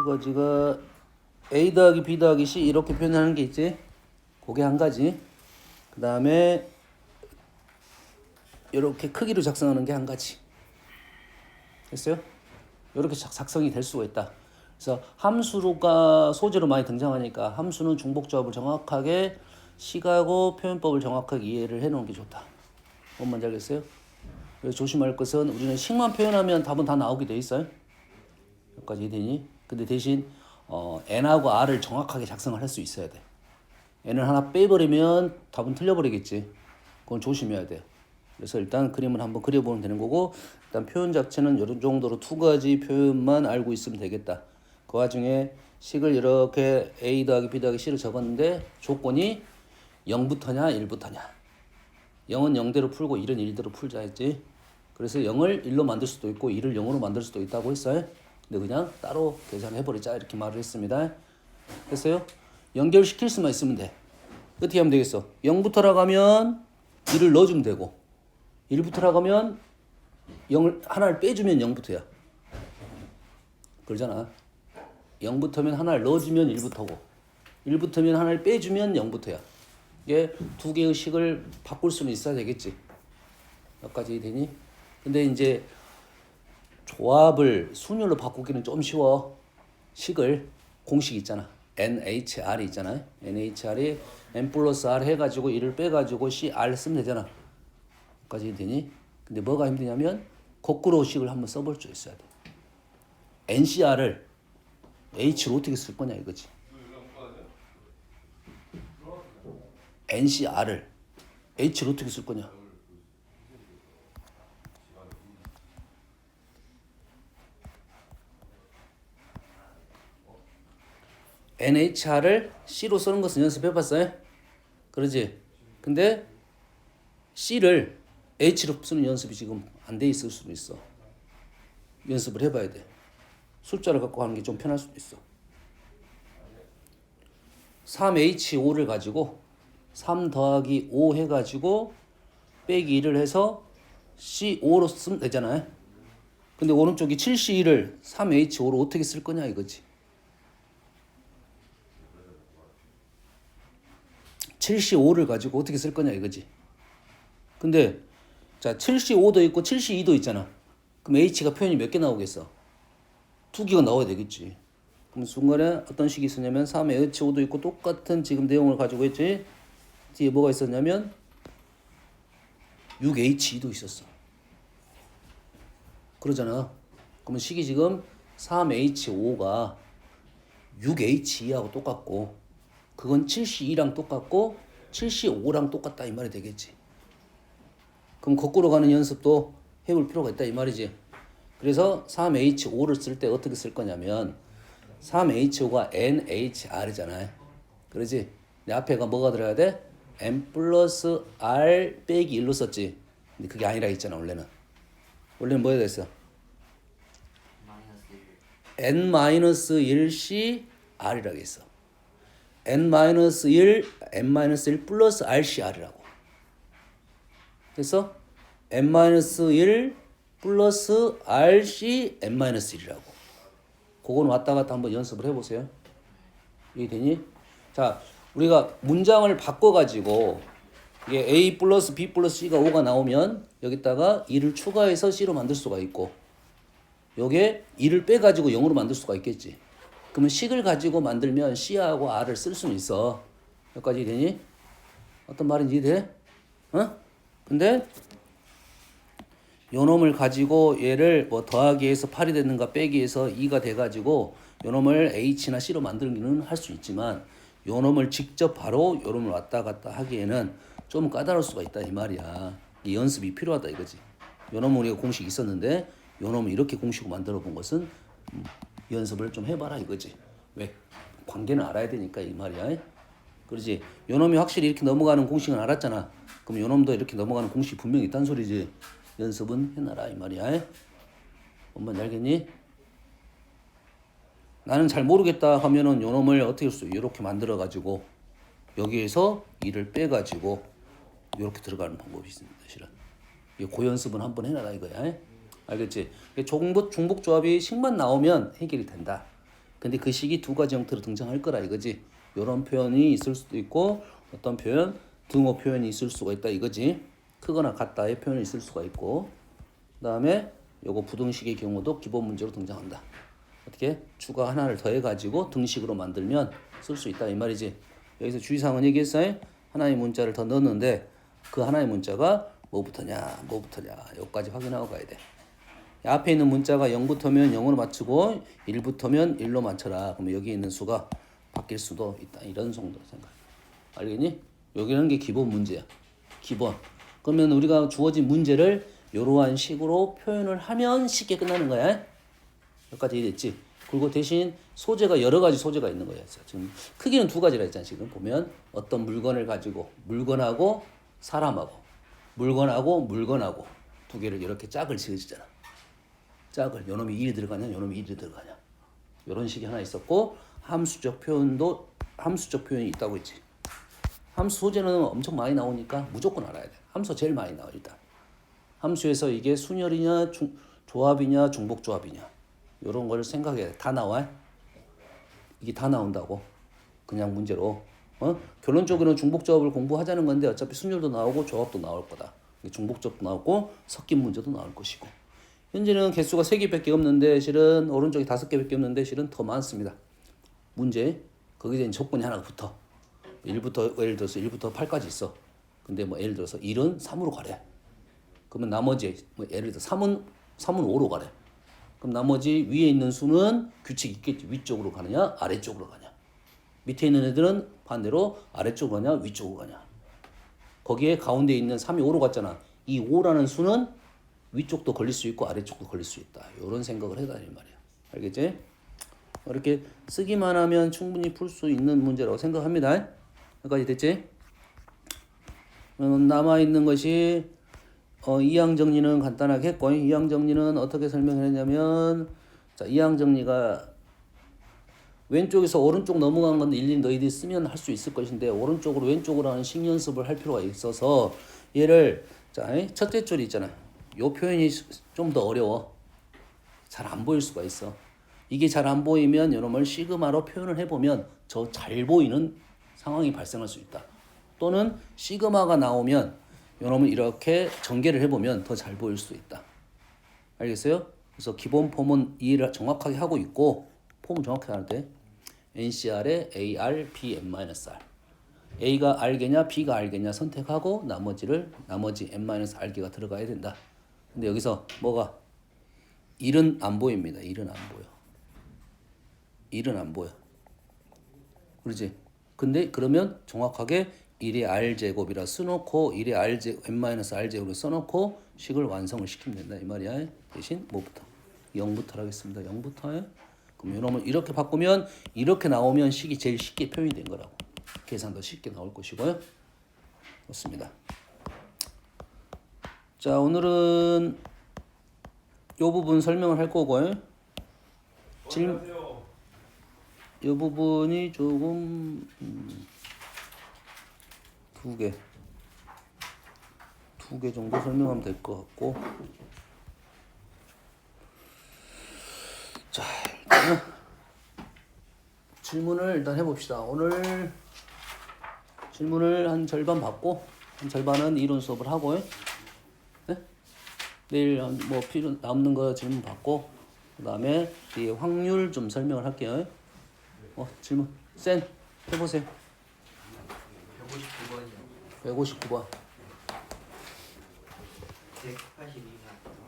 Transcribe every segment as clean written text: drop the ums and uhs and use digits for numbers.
가지가 A 더하기 B 더하기 C 이렇게 표현하는 게 있지. 그게 한 가지. 그 다음에 이렇게 크기로 작성하는 게 한 가지. 됐어요? 이렇게 작성이 될 수가 있다. 그래서 함수가 소재로 많이 등장하니까 함수는 중복조합을 정확하게 식하고 표현법을 정확하게 이해를 해놓은 게 좋다. 뭔 말인지 알겠어요? 그래서 조심할 것은 우리는 식만 표현하면 답은 다 나오게 돼 있어요. 여기까지 되니? 근데 대신 n하고 r을 정확하게 작성을 할 수 있어야 돼. n을 하나 빼버리면 답은 틀려버리겠지. 그건 조심해야 돼요. 그래서 일단 그림을 한번 그려보면 되는 거고, 일단 표현 자체는 이런 정도로 두 가지 표현만 알고 있으면 되겠다. 그 와중에 식을 이렇게 a 더하기 b 더하기 c로 적었는데 조건이 0부터냐 1부터냐. 0은 0대로 풀고 1은 1대로 풀자 했지. 그래서 0을 1로 만들 수도 있고 1을 0으로 만들 수도 있다고 했어요. 근데 그냥 따로 계산해버리자 이렇게 말을 했습니다. 됐어요? 연결시킬 수만 있으면 돼. 어떻게 하면 되겠어? 0부터라고 하면 1을 넣어주면 되고 1부터라고 하면 0을 하나를 빼주면 0부터야. 그러잖아. 0부터면 하나를 넣어주면 1부터고 1부터면 하나를 빼주면 0부터야. 이게 두 개의 식을 바꿀 수는 있어야 되겠지. 여기까지 되니? 근데 이제 조합을 순열로 바꾸기는 좀 쉬워. 식을 공식 있잖아. NHR이 있잖아요. NHR이 N 플러스 R 해가지고 1을 빼가지고 CR 쓰면 되잖아. 여기까지 되니? 근데 뭐가 힘드냐면 거꾸로 식을 한번 써볼 수 있어야 돼. NCR을 H로 어떻게 쓸 거냐 이거지. NCR을 H로 어떻게 쓸 거냐. NHR을 C로 쓰는 것은 연습해봤어요? 그러지? 근데 C를 H로 쓰는 연습이 지금 안 돼 있을 수도 있어. 연습을 해봐야 돼. 숫자를 갖고 하는 게 좀 편할 수도 있어. 3H5를 가지고 3 더하기 5 해가지고 빼기 1을 해서 C5로 쓰면 되잖아요. 근데 오른쪽이 7C1을 3H5로 어떻게 쓸 거냐 이거지. 7C5를 가지고 어떻게 쓸 거냐 이거지. 근데 자 7C5도 있고 7C2도 있잖아. 그럼 H가 표현이 몇 개 나오겠어? 두 개가 나와야 되겠지. 그럼 순간에 어떤 식이 있었냐면 3H5도 있고 똑같은 지금 내용을 가지고 있지. 뒤에 뭐가 있었냐면 6H2도 있었어. 그러잖아. 그러면 식이 지금 3H5가 6H2하고 똑같고 그건 7C2랑 똑같고 7C5랑 똑같다 이 말이 되겠지. 그럼 거꾸로 가는 연습도 해볼 필요가 있다 이 말이지. 그래서 3H5를 쓸 때 어떻게 쓸 거냐면 3H5가 NHR이잖아요. 그러지? 내 앞에가 뭐가 들어야 돼? N 플러스 R 빼기 1로 썼지. 근데 그게 아니라 했잖아 원래는. 원래는 뭐야 됐어? N-1C R이라고 했어. N-1, N-1 플러스 RCR이라고. 됐어? N-1 플러스 RC N-1이라고. 그건 왔다 갔다 한번 연습을 해보세요. 이해되니? 자, 우리가 문장을 바꿔가지고 이게 A 플러스 B 플러스 C가 5가 나오면 여기다가 2를 추가해서 C로 만들 수가 있고 요게 2를 빼가지고 0으로 만들 수가 있겠지. 그러면 식을 가지고 만들면 C하고 R을 쓸 수는 있어. 여기까지 되니? 어떤 말인지 이해돼? 어? 근데 요 놈을 가지고 얘를 뭐 더하기해서 8이 됐는가 빼기해서 2가 돼가지고 요 놈을 H나 C로 만들기는 할 수 있지만 요 놈을 직접 바로 요 놈을 왔다 갔다 하기에는 좀 까다로울 수가 있다 이 말이야. 이 연습이 필요하다 이거지. 요 놈은 우리가 공식이 있었는데 요 놈을 이렇게 공식으로 만들어 본 것은 연습을 좀 해봐라 이거지. 왜? 관계는 알아야 되니까 이 말이야. 그러지. 요 놈이 확실히 이렇게 넘어가는 공식은 알았잖아. 그럼 요 놈도 이렇게 넘어가는 공식이 분명히 있다는 소리지. 연습은 해놔라 이 말이야. 엄마 알겠니? 나는 잘 모르겠다 하면은 요 놈을 어떻게 할 수? 이렇게 만들어 가지고 여기에서 2를 빼 가지고 이렇게 들어가는 방법이 있습니다. 실은 이 고연습은 한번 해놔라 이거야. 알겠지? 중복 조합이 식만 나오면 해결이 된다. 근데 그 식이 두 가지 형태로 등장할 거라 이거지. 요런 표현이 있을 수도 있고 어떤 표현 등호 표현이 있을 수가 있다 이거지. 크거나 같다의 표현이 있을 수가 있고 그다음에 요거 부등식의 경우도 기본 문제로 등장한다. 어떻게 추가 하나를 더해 가지고 등식으로 만들면 쓸 수 있다 이 말이지. 여기서 주의사항은 얘기했어요. 하나의 문자를 더 넣었는데 그 하나의 문자가 뭐부터냐 여기까지 확인하고 가야 돼. 앞에 있는 문자가 0부터면 0으로 맞추고 1부터면 1로 맞춰라. 그러면 여기 있는 수가 바뀔 수도 있다. 이런 정도 생각. 알겠니? 여기는 게 기본 문제야. 기본. 그러면 우리가 주어진 문제를 이러한 식으로 표현을 하면 쉽게 끝나는 거야. 여기까지 이해됐지? 그리고 대신 소재가 여러 가지 소재가 있는 거야. 지금 크기는 두 가지라 했잖아. 지금 보면 어떤 물건을 가지고 물건하고 사람하고 물건하고 두 개를 이렇게 짝을 지어주잖아. 짝을 요놈이 1이 들어가냐 요놈이 1이 들어가냐 이런 식이 하나 있었고 함수적 표현이 있다고 했지. 함수 소재는 엄청 많이 나오니까 무조건 알아야 돼. 함수 제일 많이 나와 일단. 함수에서 이게 순열이냐 조합이냐 중복조합이냐 이런 걸 생각해야 돼. 다 나와. 이게 다 나온다고. 그냥 문제로. 결론적으로는 중복조합을 공부하자는 건데 어차피 순열도 나오고 조합도 나올 거다. 중복조합도 나오고 섞인 문제도 나올 것이고. 현재는 개수가 3개밖에 없는데 실은 오른쪽에 5개밖에 없는데 실은 더 많습니다. 문제. 거기에 대한 조건이 하나 붙어. 1부터 예를 들어서 1부터 8까지 있어. 근데 뭐 예를 들어서 1은 3으로 가래. 그러면 나머지 뭐 예를 들어 3은 5로 가래. 그럼 나머지 위에 있는 수는 규칙이 있겠지. 위쪽으로 가느냐 아래쪽으로 가냐. 밑에 있는 애들은 반대로 아래쪽으로 가냐 위쪽으로 가냐. 거기에 가운데 있는 3이 5로 갔잖아. 이 5라는 수는 위쪽도 걸릴 수 있고 아래쪽도 걸릴 수 있다. 이런 생각을 해야 되는 말이야. 알겠지? 이렇게 쓰기만 하면 충분히 풀 수 있는 문제라고 생각합니다. 여기까지 됐지? 남아있는 것이 이항 정리는 간단하게 했고 이항 정리는 어떻게 설명했냐면 자, 이항 정리가 왼쪽에서 오른쪽 넘어간 건데 일일이 너희들이 쓰면 할 수 있을 것인데 오른쪽으로 왼쪽으로 하는 식연습을 할 필요가 있어서 얘를 자, 첫째 줄이 있잖아. 요 표현이 좀 더 어려워. 잘 안 보일 수가 있어. 이게 잘 안 보이면 여러분 시그마로 표현을 해보면 저 잘 보이는 상황이 발생할 수 있다. 또는 시그마가 나오면 여러분 이렇게 전개를 해보면 더 잘 보일 수 있다. 알겠어요? 그래서 기본 폼은 이해를 정확하게 하고 있고 폼을 정확하게 할 때 NCR에 AR, BM-R A가 R개냐 B가 R개냐 선택하고 나머지 M-R개가 들어가야 된다. 근데 여기서 뭐가 1은 안 보입니다. 1은 안 보여. 1은 안 보여. 그렇지? 근데 그러면 정확하게 1의 R제곱이라 써놓고 1의 M-R제곱을 써놓고 식을 완성을 시키면 된다. 이 말이야. 대신 뭐부터? 0부터 하겠습니다. 0부터 해. 그럼 여러분 이렇게 바꾸면 이렇게 나오면 식이 제일 쉽게 표현이 된 거라고. 계산도 쉽게 나올 것이고요. 좋습니다. 자, 오늘은 요 부분 설명을 할 거고요. 이 부분이 조금 두 개 정도 설명하면 될 것 같고. 자, 일단은 질문을 일단 해봅시다. 오늘 질문을 한 절반 받고 한 절반은 이론 수업을 하고요. 네? 내일 뭐 필요 남는 거 질문 받고 그다음에 이 확률 좀 설명을 할게요. 질문 센 해보세요. 159번이요. 159번.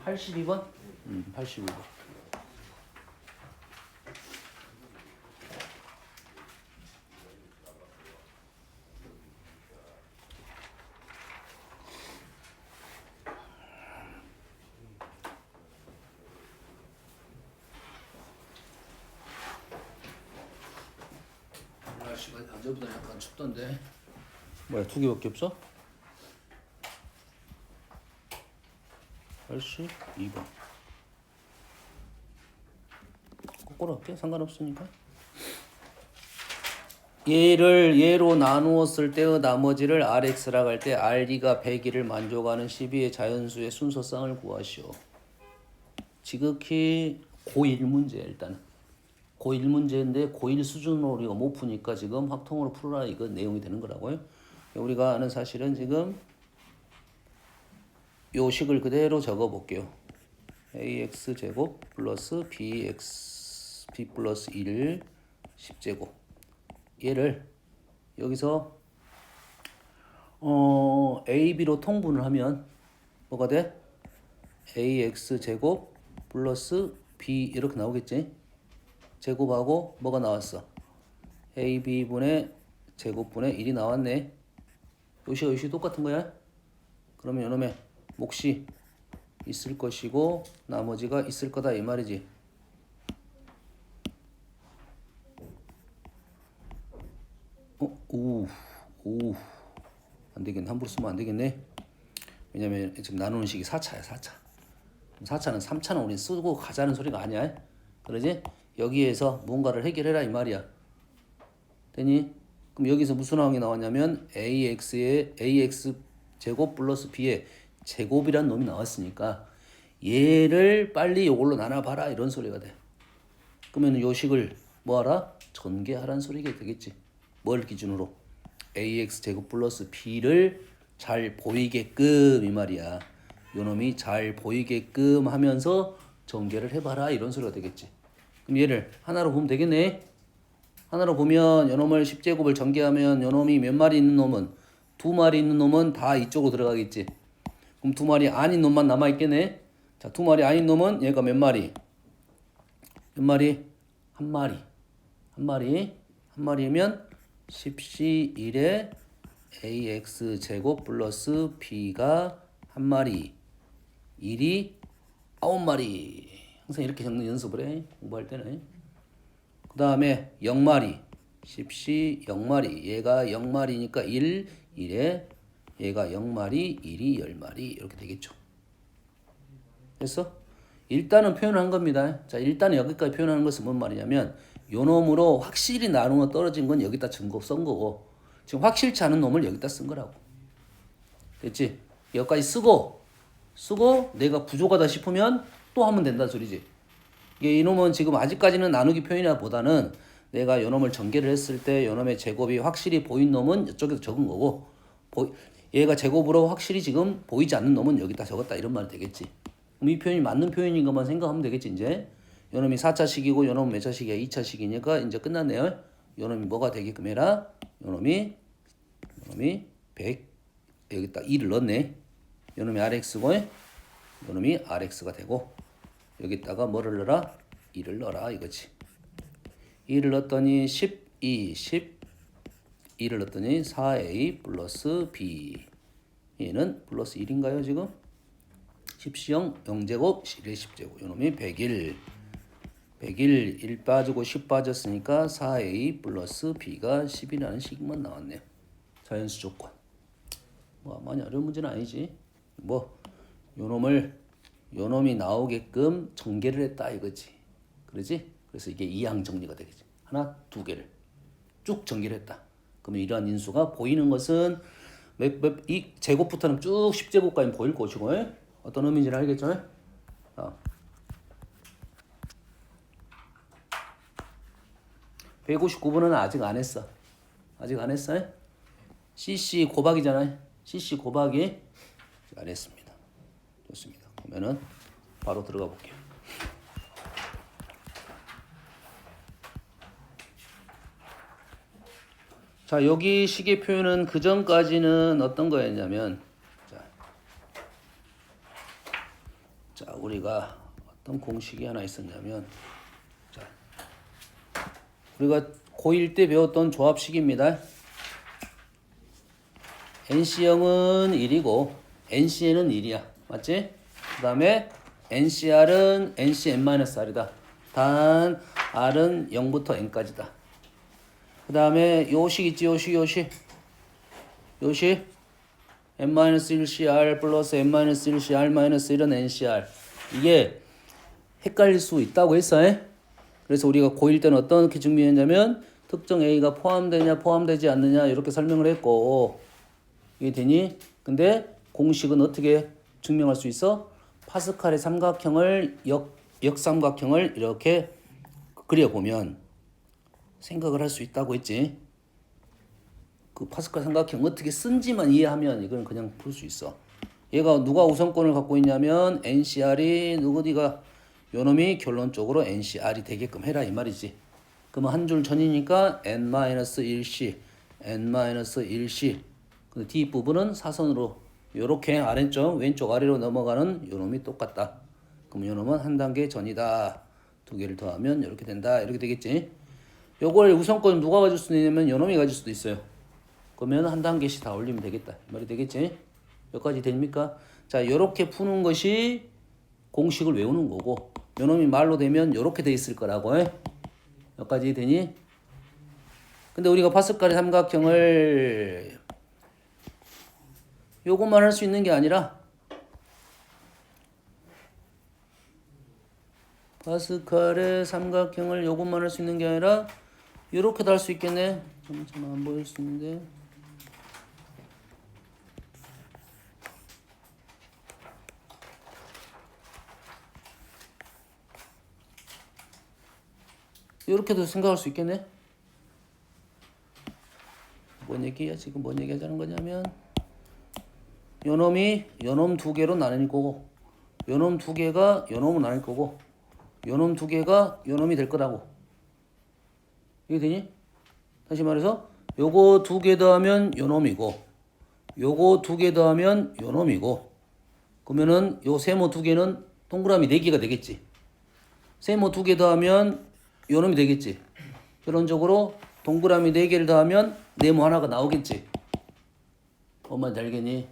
82번? 82번. 날씨가 어제보다 약간 춥던데. 뭐야, 두 개밖에 없어? 82번. 거꾸로 할게. 상관없으니까. 얘로 나누었을 때의 나머지를 RX라고 할 때 RD가 100일을 만족하는 12의 자연수의 순서쌍을 구하시오. 지극히 고1 문제야 일단은. 고1 문제인데 고1 수준으로 우리가 못 푸니까 지금 확통으로 풀어라 이거 내용이 되는 거라고요. 우리가 아는 사실은 지금 요 식을 그대로 적어 볼게요. ax 제곱 플러스 bx b 플러스 1 10제곱 얘를 여기서 a, b로 통분을 하면 뭐가 돼? ax 제곱 플러스 b 이렇게 나오겠지? 제곱하고 뭐가 나왔어? ab분의 제곱분의 1이 나왔네. 요시가 요시 똑같은 거야? 그러면 요놈의 몫이 있을 것이고 나머지가 있을 거다 이 말이지. 오, 안 되겠네. 함부로 쓰면 안 되겠네. 왜냐면 지금 나누는 식이 4차야, 4차. 4차는 3차는 우리 쓰고 가자는 소리가 아니야. 그러지? 여기에서 뭔가를 해결해라 이 말이야. 되니? 그럼 여기서 무슨 항이 나왔냐면 ax의 ax 제곱 플러스 b의 제곱이란 놈이 나왔으니까 얘를 빨리 이걸로 나눠봐라 이런 소리가 돼. 그러면 요 식을 뭐하라? 전개하라는 소리가 되겠지. 뭘 기준으로? ax 제곱 플러스 b를 잘 보이게끔 이 말이야. 요 놈이 잘 보이게끔 하면서 전개를 해봐라 이런 소리가 되겠지. 그럼 얘를 하나로 보면 되겠네. 하나로 보면 요 놈을 10제곱을 전개하면 요 놈이 몇 마리 있는 놈은 2마리 있는 놈은 다 이쪽으로 들어가겠지. 그럼 2마리 아닌 놈만 남아있겠네. 자, 2마리 아닌 놈은 얘가 몇 마리? 몇 마리? 한 마리. 한 마리. 한 마리면 10c1에 ax 제곱 플러스 b가 한 마리. 1이 9마리. 항상 이렇게 적는 연습을 해. 공부할 때는. 그 다음에 0마리. 10c 0마리. 얘가 0마리니까 1, 1에 얘가 0마리, 1이 10마리 이렇게 되겠죠. 됐어? 일단은 표현한 겁니다. 자, 일단은 여기까지 표현하는 것은 뭔 말이냐면 요 놈으로 확실히 나누어 떨어진 건 여기다 증거 쓴 거고 지금 확실치 않은 놈을 여기다 쓴 거라고. 됐지? 여기까지 쓰고 내가 부족하다 싶으면 또 하면 된다는 소리지. 이게 이놈은 지금 아직까지는 나누기 표현이라 보다는 내가 요 놈을 전개를 했을 때 요 놈의 제곱이 확실히 보인 놈은 이쪽에서 적은 거고 얘가 제곱으로 확실히 지금 보이지 않는 놈은 여기다 적었다 이런 말이 되겠지. 그럼 이 표현이 맞는 표현인 것만 생각하면 되겠지. 이제 요 놈이 4차식이고 요 놈은 몇 차식이야? 2차식이니까 이제 끝났네요. 요 놈이 뭐가 되게끔 해라? 요 놈이 100 여기다 2를 넣었네. 요 놈이 rx고 요 놈이 rx가 되고 여기다가 뭐를 넣어라? 2를 넣어라 이거지. 2를 넣었더니 12, 2를 넣었더니 4a 플러스 b. 얘는 플러스 1인가요 지금? 10시0 0제곱 1의 10제곱. 요놈이 101. 1 빠지고 10 빠졌으니까 4a 플러스 b가 10이라는 식만 나왔네요. 자연수 조건. 뭐 많이 어려운 문제는 아니지. 요놈이 나오게끔 전개를 했다 이거지. 그러지? 그래서 이게 이항 정리가 되겠지. 하나, 두 개를 쭉 전개를 했다. 그러면 이러한 인수가 보이는 것은 이 제곱부터는 쭉 10제곱까지 보일 것이고 어떤 의미인지는 알겠죠? 159번은 아직 안 했어. 아직 안 했어요? CC 곱하기잖아요. CC 곱하기 안 했습니다. 좋습니다. 그러면은 바로 들어가 볼게요. 자, 여기 식의 표현은 그 전까지는 어떤 거였냐면 자, 우리가 어떤 공식이 하나 있었냐면 자, 우리가 고1 때 배웠던 조합식입니다. NC형은 1이고 NCN은 1이야. 맞지? 그 다음에 NCR은 NCN-R이다. 단 R은 0부터 N까지다. 그 다음에 요식 있지? 요식 N-1CR 플러스 N-1CR-1은 NCR. 이게 헷갈릴 수 있다고 했어. 그래서 우리가 고1 때는 어떻게 증명했냐면 특정 A가 포함되냐 포함되지 않느냐 이렇게 설명을 했고 이게 되니? 근데 공식은 어떻게 증명할 수 있어? 파스칼의 삼각형을 역삼각형을 이렇게 그려보면 생각을 할 수 있다고 했지. 그 파스칼 삼각형 어떻게 쓴지만 이해하면 이건 그냥 풀 수 있어. 얘가 누가 우선권을 갖고 있냐면 NCR이 누구디가 요놈이 결론적으로 NCR이 되게끔 해라 이 말이지. 그러면 한 줄 전이니까 n-1c n-1c 그 뒷부분은 사선으로 요렇게 아래쪽 왼쪽 아래로 넘어가는 요놈이 똑같다. 그럼 요놈은 한 단계 전이다. 두 개를 더하면 이렇게 된다. 이렇게 되겠지. 요걸 우선권 누가 가질 수도 있냐면 요놈이 가질 수도 있어요. 그러면 한 단계씩 다 올리면 되겠다. 이 말이 되겠지? 여기까지 됩니까? 자, 요렇게 푸는 것이 공식을 외우는 거고 요놈이 말로 되면 요렇게 돼 있을 거라고. 여기까지 되니? 근데 우리가 파스칼의 삼각형을 요것만 할 수 있는 게 아니라 파스칼의 삼각형을 요것만 할 수 있는 게 아니라 요렇게도 할 수 있겠네. 좀 안 보일 수 있는데. 요렇게도 생각할 수 있겠네. 뭔 얘기야? 지금 뭔 얘기 하자는 거냐면 요놈이 요놈 두 개로 나눌 거고 요놈 두 개가 요놈으로 나눌 거고 요놈 두 개가 요놈이 될 거라고. 이게 되니? 다시 말해서 요거 두 개 더하면 요놈이고 요거 두 개 더하면 요놈이고 그러면은 요 세모 두 개는 동그라미 네 개가 되겠지. 세모 두 개 더하면 요놈이 되겠지. 결론적으로 동그라미 네 개를 더하면 네모 하나가 나오겠지. 엄마 잘 알겠니?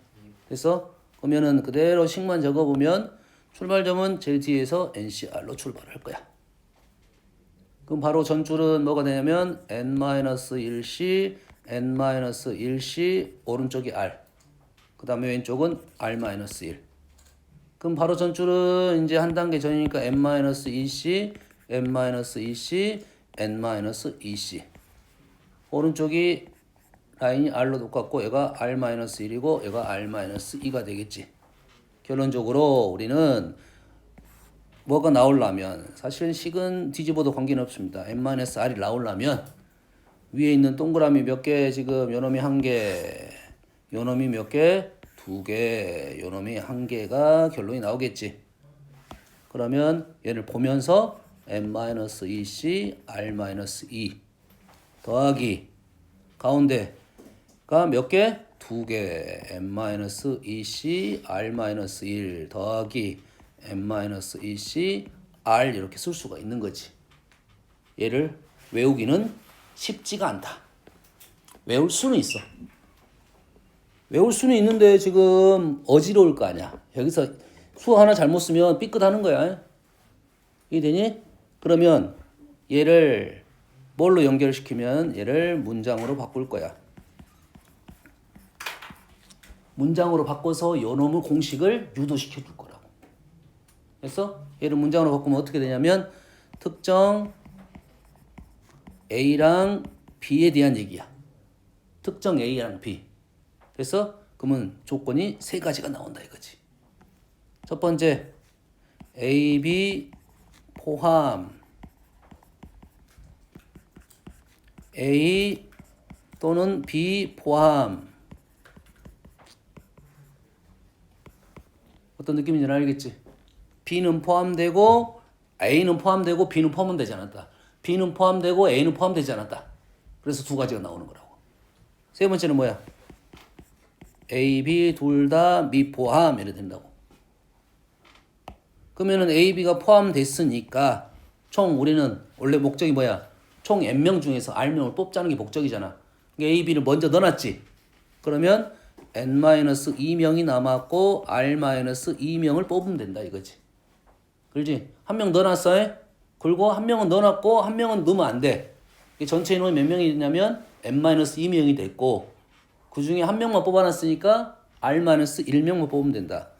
그래서 그러면은 그대로 식만 적어보면 출발점은 제일 뒤에서 NCR로 출발할 거야. 그럼 바로 전줄은 뭐가 되냐면 n-1c, n-1c, 오른쪽이 r. 그 다음에 왼쪽은 r-1. 그럼 바로 전줄은 이제 한 단계 전이니까 n-2c, n-2c, n-2c. 오른쪽이 라인이 r로 똑같고 얘가 r-1이고 얘가 r-2가 되겠지. 결론적으로 우리는 뭐가 나오려면 사실은 식은 뒤집어도 관계는 없습니다. n-r이 나오려면 위에 있는 동그라미 몇 개 지금 요놈이 한 개, 요놈이 몇 개? 두 개, 요놈이 한 개가 결론이 나오겠지. 그러면 얘를 보면서 n-2c, r-2 더하기 가운데가 몇 개? 두 개, n-2c, r-1 더하기 n-2c, r 이렇게 쓸 수가 있는 거지. 얘를 외우기는 쉽지가 않다. 외울 수는 있어. 외울 수는 있는데 지금 어지러울 거 아니야. 여기서 수 하나 잘못 쓰면 삐끗하는 거야. 이해되니? 그러면 얘를 뭘로 연결시키면 얘를 문장으로 바꿀 거야. 문장으로 바꿔서 요놈의 공식을 유도시켜 줄 거라고. 그래서 얘를 문장으로 바꾸면 어떻게 되냐면 특정 A랑 B에 대한 얘기야. 특정 A랑 B. 그래서 그러면 조건이 세 가지가 나온다 이거지. 첫 번째 A, B 포함 A 또는 B 포함. 어떤 느낌인지 알겠지? B는 포함되고 A는 포함되고 B는 포함되지 않았다. B는 포함되고 A는 포함되지 않았다. 그래서 두 가지가 나오는 거라고. 세 번째는 뭐야? A, B 둘 다 미포함 이래 된다고. 그러면은 A, B가 포함됐으니까 총 우리는 원래 목적이 뭐야? 총 n명 중에서 r명을 뽑자는 게 목적이잖아. 그러니까 A, B를 먼저 넣어놨지. 그러면 n-2명이 남았고 r-2명을 뽑으면 된다 이거지. 그렇지? 한 명 넣어놨어. 그리고 한 명은 넣어놨고 한 명은 넣으면 안 돼. 전체 인원이 몇 명이 있냐면 n-2명이 됐고 그 중에 한 명만 뽑아놨으니까 r-1명만 뽑으면 된다.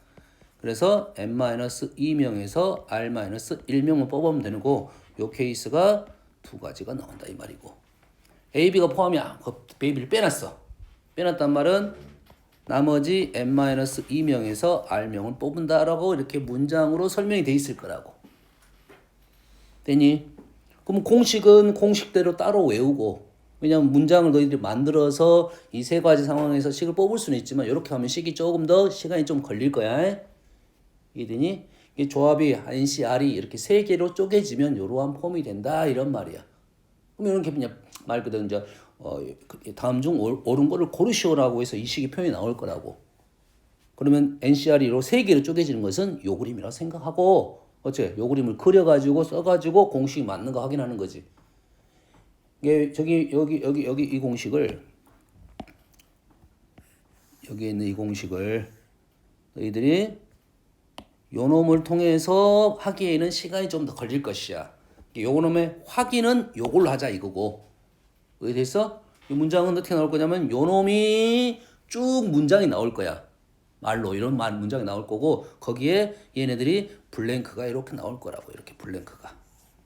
그래서 n-2명에서 r-1명만 뽑으면 되는 거. 요 케이스가 두 가지가 나온다 이 말이고. A, B가 포함이야. 그 B를 빼놨어. 빼놨단 말은 나머지 n-2명에서 r명을 뽑는다라고 이렇게 문장으로 설명이 돼 있을 거라고. 되니? 그럼 공식은 공식대로 따로 외우고, 왜냐면 문장을 너희들이 만들어서 이 세 가지 상황에서 식을 뽑을 수는 있지만 이렇게 하면 식이 조금 더 시간이 좀 걸릴 거야. 이해되니? 이 조합이 NCR이 이렇게 세 개로 쪼개지면 이러한 폼이 된다 이런 말이야. 그럼 이렇게 그냥 말 그대로 이제 다음 중 옳은 거를 고르시오라고 해서 이 식이 표현이 나올 거라고. 그러면 NCR이로 세 개로 쪼개지는 것은 요 그림이라고 생각하고, 어째? 요 그림을 그려가지고 써가지고 공식이 맞는 거 확인하는 거지. 이게 저기 여기 이 공식을, 여기에 있는 이 공식을 너희들이 요 놈을 통해서 하기에는 시간이 좀 더 걸릴 것이야. 요 놈의 확인은 요걸로 하자 이거고. 됐어? 이 문장은 어떻게 나올 거냐면 요 놈이 쭉 문장이 나올 거야. 말로 이런 문장이 나올 거고, 거기에 얘네들이 블랭크가 이렇게 나올 거라고. 이렇게 블랭크가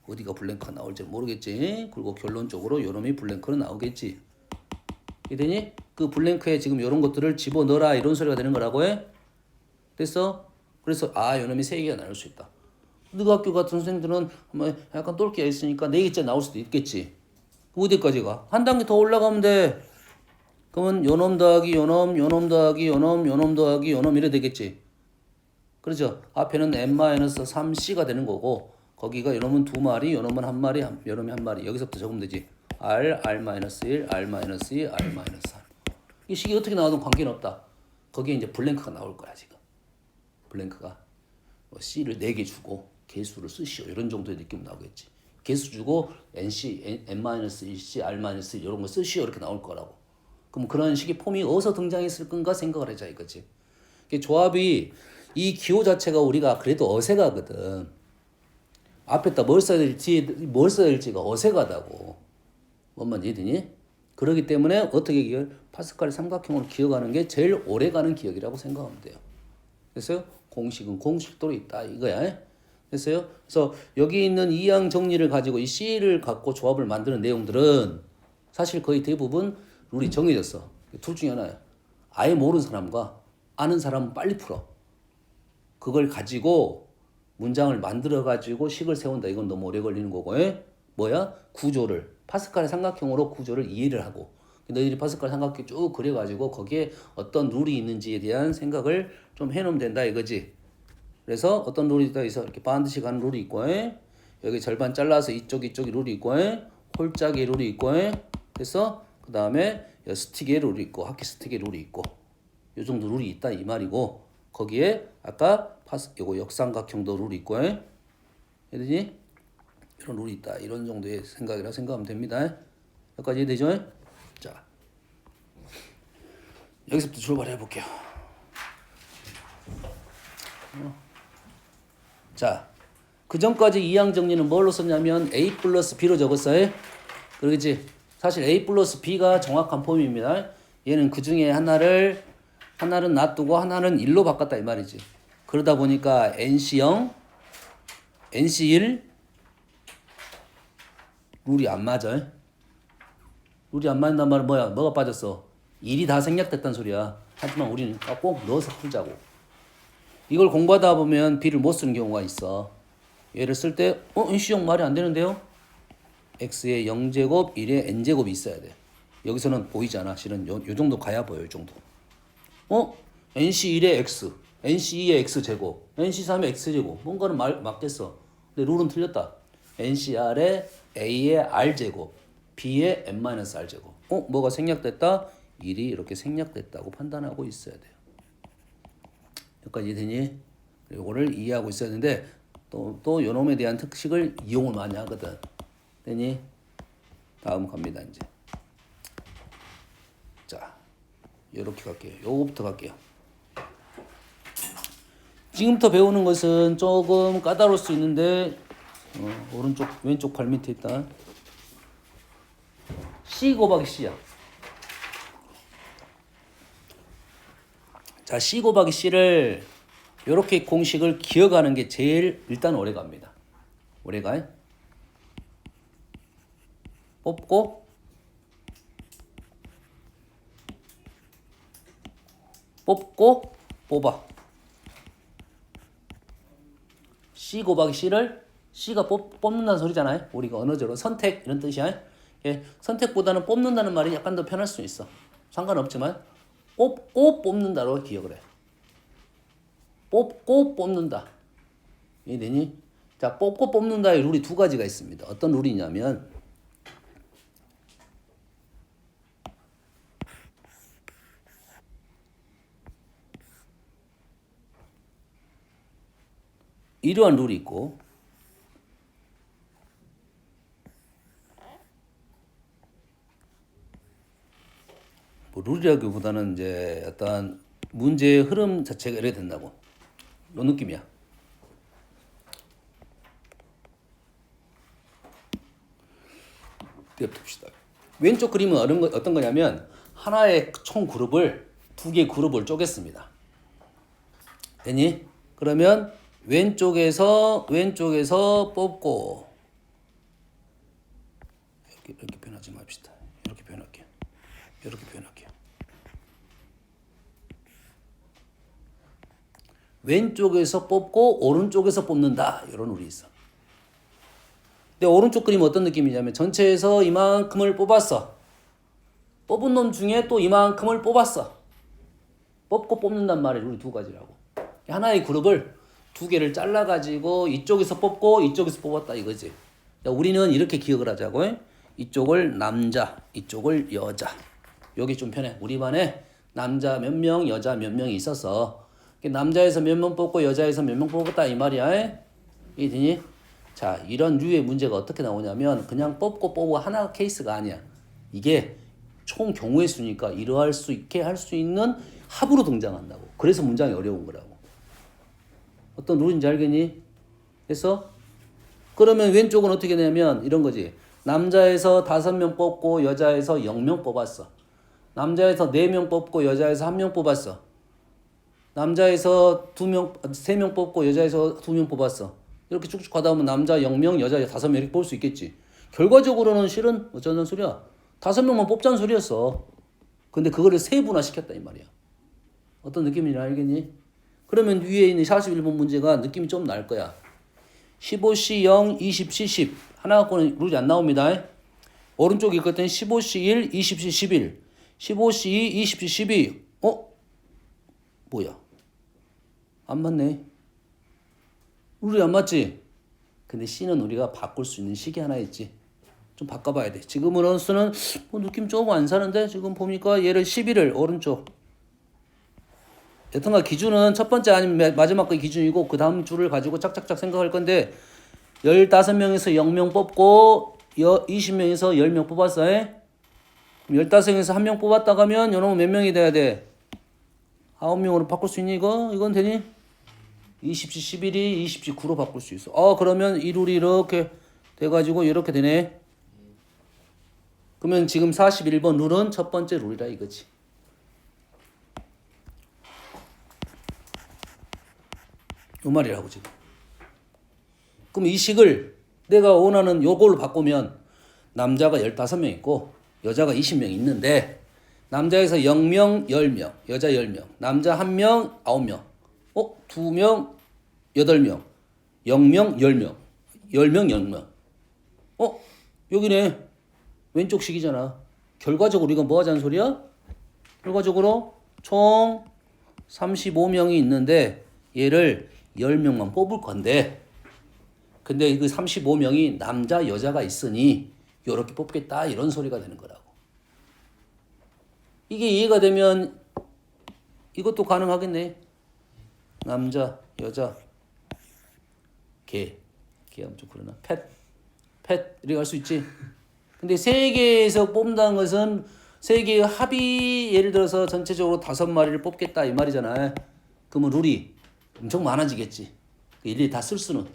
어디가 블랭크가 나올지 모르겠지. 그리고 결론적으로 요 놈이 블랭크는 나오겠지. 이해되니? 그 블랭크에 지금 이런 것들을 집어넣어라 이런 소리가 되는 거라고 해. 됐어? 그래서 요 놈이 세 개가 나올 수 있다. 너가 학교 같은 선생들은 약간 똘끼가 있으니까 네 개째 나올 수도 있겠지. 어디까지 가? 한 단계 더 올라가면 돼. 그러면 요놈 더하기 요놈, 요놈 더하기 요놈, 요놈 더하기 요놈 이래 되겠지. 그렇죠? 앞에는 n-3c가 되는 거고, 거기가 요놈은 두 마리, 요놈은 한 마리, 요놈이 한 마리. 여기서부터 적으면 되지. r, r-1, r-2, r-3. 이 식이 어떻게 나와도 관계는 없다. 거기에 이제 블랭크가 나올 거야 지금. 블랭크가 c를 4개 주고 개수를 쓰시오 이런 정도의 느낌 나오겠지. 개수 주고 nc, n-1c, r-1 이런 거 쓰시오 이렇게 나올 거라고. 그럼 그런 식의 폼이 어디서 등장했을 건가 생각을 하자 이거지. 조합이 이 기호 자체가 우리가 그래도 어색하거든. 앞에다 뭘 써야 될지 뭘 써야 될지가 어색하다고. 뭔 말인지 이해되니? 그렇기 때문에 어떻게 파스칼의 삼각형으로 기억하는 게 제일 오래가는 기억이라고 생각하면 돼요. 됐어요? 공식은 공식대로 있다 이거야. 됐어요? 그래서 여기 있는 이항 정리를 가지고 이 C를 갖고 조합을 만드는 내용들은 사실 거의 대부분 룰이 정해졌어. 둘 중에 하나야. 아예 모르는 사람과 아는 사람은 빨리 풀어. 그걸 가지고 문장을 만들어 가지고 식을 세운다. 이건 너무 오래 걸리는 거고. 뭐야? 구조를 파스칼의 삼각형으로 구조를 이해를 하고, 너희들이 파스칼 삼각형 쭉 그려가지고 거기에 어떤 룰이 있는지에 대한 생각을 좀 해놓으면 된다 이거지. 그래서 어떤 룰이 있어 이렇게 반드시 가는 룰이 있고, 여기 절반 잘라서 이쪽이 룰이 있고, 홀짝의 룰이 있고, 그래서 그 다음에 스틱의 룰이 있고, 하키 스틱의 룰이 있고, 요 정도 룰이 있다 이 말이고, 거기에 아까 요거 역삼각형도 룰이 있고, 해되지? 이런 룰이 있다 이런 정도의 생각이라 생각하면 됩니다. 여기까지 이해되죠? 자, 여기서부터 출발해 볼게요. 자, 그 전까지 이항 정리는 뭘로 썼냐면 a 플러스 b로 적었어요. 그러겠지? 사실 a 플러스 b가 정확한 폼입니다. 얘는 그 중에 하나는 놔두고 하나는 1로 바꿨다 이 말이지. 그러다 보니까 nc0, nc1 룰이 안 맞아. 룰이 안 맞는단 말은 뭐야? 뭐가 빠졌어? 1이 다 생략됐단 소리야. 하지만 우리는 꼭 넣어서 풀자고. 이걸 공부하다 보면 b를 못 쓰는 경우가 있어. 얘를 쓸 때 nc0 말이 안 되는데요? x에 0제곱, 1에 n제곱이 있어야 돼. 여기서는 보이잖아. 실은 요 정도 가야 보여. 요 정도. nc1에 x, nc2에 x제곱, nc3에 x제곱. 뭔가는 맞겠어. 근데 룰은 틀렸다. ncr에 a에 r제곱, b에 n-r제곱. 뭐가 생략됐다? 1이 이렇게 생략됐다고 판단하고 있어야 돼요. 여기까지 이해되니? 이거를 이해하고 있어야 되는데 또 요놈에 대한 특식을 이용을 많이 하거든. 되니? 다음 갑니다 이제. 자, 요렇게 갈게요. 요거부터 갈게요. 지금부터 배우는 것은 조금 까다로울 수 있는데 오른쪽 왼쪽 발 밑에 있다. C 곱하기 C야. 자, C 곱하기 C를 이렇게 공식을 기억하는 게 제일 일단 오래 갑니다. 오래 가요. 뽑고 뽑아. C 곱하기 C를 C가 뽑는다는 소리잖아요. 우리가 언어적으로 선택 이런 뜻이야. 예, 선택보다는 뽑는다는 말이 약간 더 편할 수 있어. 상관없지만 뽑고 뽑는다로 기억을 해. 뽑고 뽑는다. 이해되니? 자, 뽑고 뽑는다의 룰이 두 가지가 있습니다. 어떤 룰이냐면 이러한 룰이 있고 뭐 룰이라기보다는 이제 어떤 문제의 흐름 자체가 이렇게 된다고. 이 느낌이야. 봅시다. 왼쪽 그림은 어떤 거냐면 하나의 총 그룹을 두 개의 그룹을 쪼갰습니다. 되니? 그러면 왼쪽에서 뽑고 이렇게 표현하지 맙시다. 이렇게 표현할게요. 왼쪽에서 뽑고 오른쪽에서 뽑는다. 이런 룰이 있어. 근데 오른쪽 그림은 어떤 느낌이냐면 전체에서 이만큼을 뽑았어. 뽑은 놈 중에 또 이만큼을 뽑았어. 뽑고 뽑는단 말이에요. 룰이 두 가지라고. 하나의 그룹을 두 개를 잘라가지고 이쪽에서 뽑고 이쪽에서 뽑았다 이거지. 우리는 이렇게 기억을 하자고. 이쪽을 남자, 이쪽을 여자. 여기 좀 편해. 우리 반에 남자 몇 명, 여자 몇 명이 있어서 남자에서 몇 명 뽑고 여자에서 몇 명 뽑았다 이 말이야. 이해되니? 자, 이런 류의 문제가 어떻게 나오냐면 그냥 뽑고 하나 케이스가 아니야. 이게 총 경우의 수니까 이러할 수 있게 할 수 있는 합으로 등장한다고. 그래서 문장이 어려운 거라고. 어떤 룰인지 알겠니? 그래서 그러면 왼쪽은 어떻게 되냐면 이런 거지. 남자에서 5명 뽑고 여자에서 0명 뽑았어. 남자에서 4명 뽑고 여자에서 1명 뽑았어. 남자에서 3명 뽑고 여자에서 2명 뽑았어. 이렇게 쭉쭉 가다 보면 남자 0명, 여자 5명 이렇게 뽑을 수 있겠지. 결과적으로는 실은 어쩌는 소리야? 5명만 뽑자는 소리였어. 근데 그거를 세분화 시켰다 이 말이야. 어떤 느낌인지 알겠니? 그러면 위에 있는 41번 문제가 느낌이 좀 날 거야. 15C 0, 20C 10. 하나 갖고는 룰이 안 나옵니다. 오른쪽에 있거든 15C 1, 20C 11. 15C 2, 20C 12. 뭐야? 안 맞네. 룰이 안 맞지? 근데 C는 우리가 바꿀 수 있는 식이 하나 있지. 좀 바꿔봐야 돼. 지금으로서는 느낌 조금 안 사는데 지금 보니까 얘를 11을 오른쪽. 여튼간 기준은 첫 번째 아니면 마지막 거 기준이고 그 다음 줄을 가지고 짝짝짝 생각할 건데 15명에서 0명 뽑고 20명에서 10명 뽑았어. 15명에서 1명 뽑았다 가면 요놈은 몇 명이 돼야 돼? 9명으로 바꿀 수 있니 이거? 이건 되니? 20시 11이 20시 9로 바꿀 수 있어. 그러면 이 룰이 이렇게 돼가지고 이렇게 되네. 그러면 지금 41번 룰은 첫 번째 룰이라 이거지. 요 말이라고 지금. 그럼 이 식을 내가 원하는 요걸로 바꾸면 남자가 15명 있고 여자가 20명 있는데 남자에서 0명, 10명, 여자 10명, 남자 1명, 9명, 2명, 8명, 0명, 10명, 10명, 10명. 여기네. 왼쪽 식이잖아. 결과적으로 이건 뭐 하자는 소리야? 결과적으로 총 35명이 있는데 얘를 10명만 뽑을 건데 근데 그 35명이 남자, 여자가 있으니 요렇게 뽑겠다 이런 소리가 되는 거라고. 이게 이해가 되면 이것도 가능하겠네. 남자, 여자, 개 하면 좀 그러나 펫 이렇게 할 수 있지. 근데 세 개에서 뽑는다는 것은 세 개의 합이 예를 들어서 전체적으로 5마리를 뽑겠다 이 말이잖아. 그러면 룰이 엄청 많아지겠지. 일일이 다 쓸 수는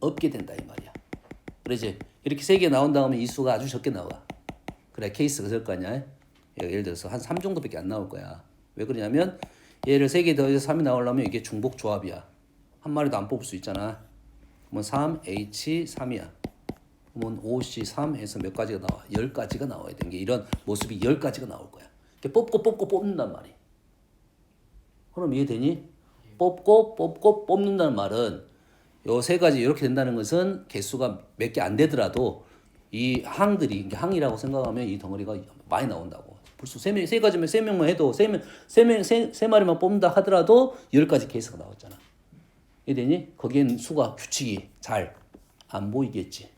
없게 된다 이 말이야. 그래서 이렇게 세 개 나온 다음에 이 수가 아주 적게 나와. 그래 케이스가 될 거 아니야. 예를 들어서 한 3 정도밖에 안 나올 거야. 왜 그러냐면 얘를 3개 더해서 3이 나오려면 이게 중복 조합이야. 한 마리도 안 뽑을 수 있잖아. 그러면 3H 3이야. 그러면 5C3 해서 몇 가지가 나와? 10가지가 나와야 되는 게 이런 모습이 10가지가 나올 거야. 뽑고 뽑는단 말이야. 그럼 이해되니? 뽑고 뽑는다는 말은 요 세 가지 이렇게 된다는 것은 개수가 몇 개 안 되더라도 이 항들이 이게 항이라고 생각하면 이 덩어리가 많이 나온다고. 벌써 세 가지면 세 명만 해도 세 마리만 뽑는다 하더라도 10가지 케이스가 나왔잖아. 이해되니? 거기엔 수가 규칙이 잘 안 보이겠지.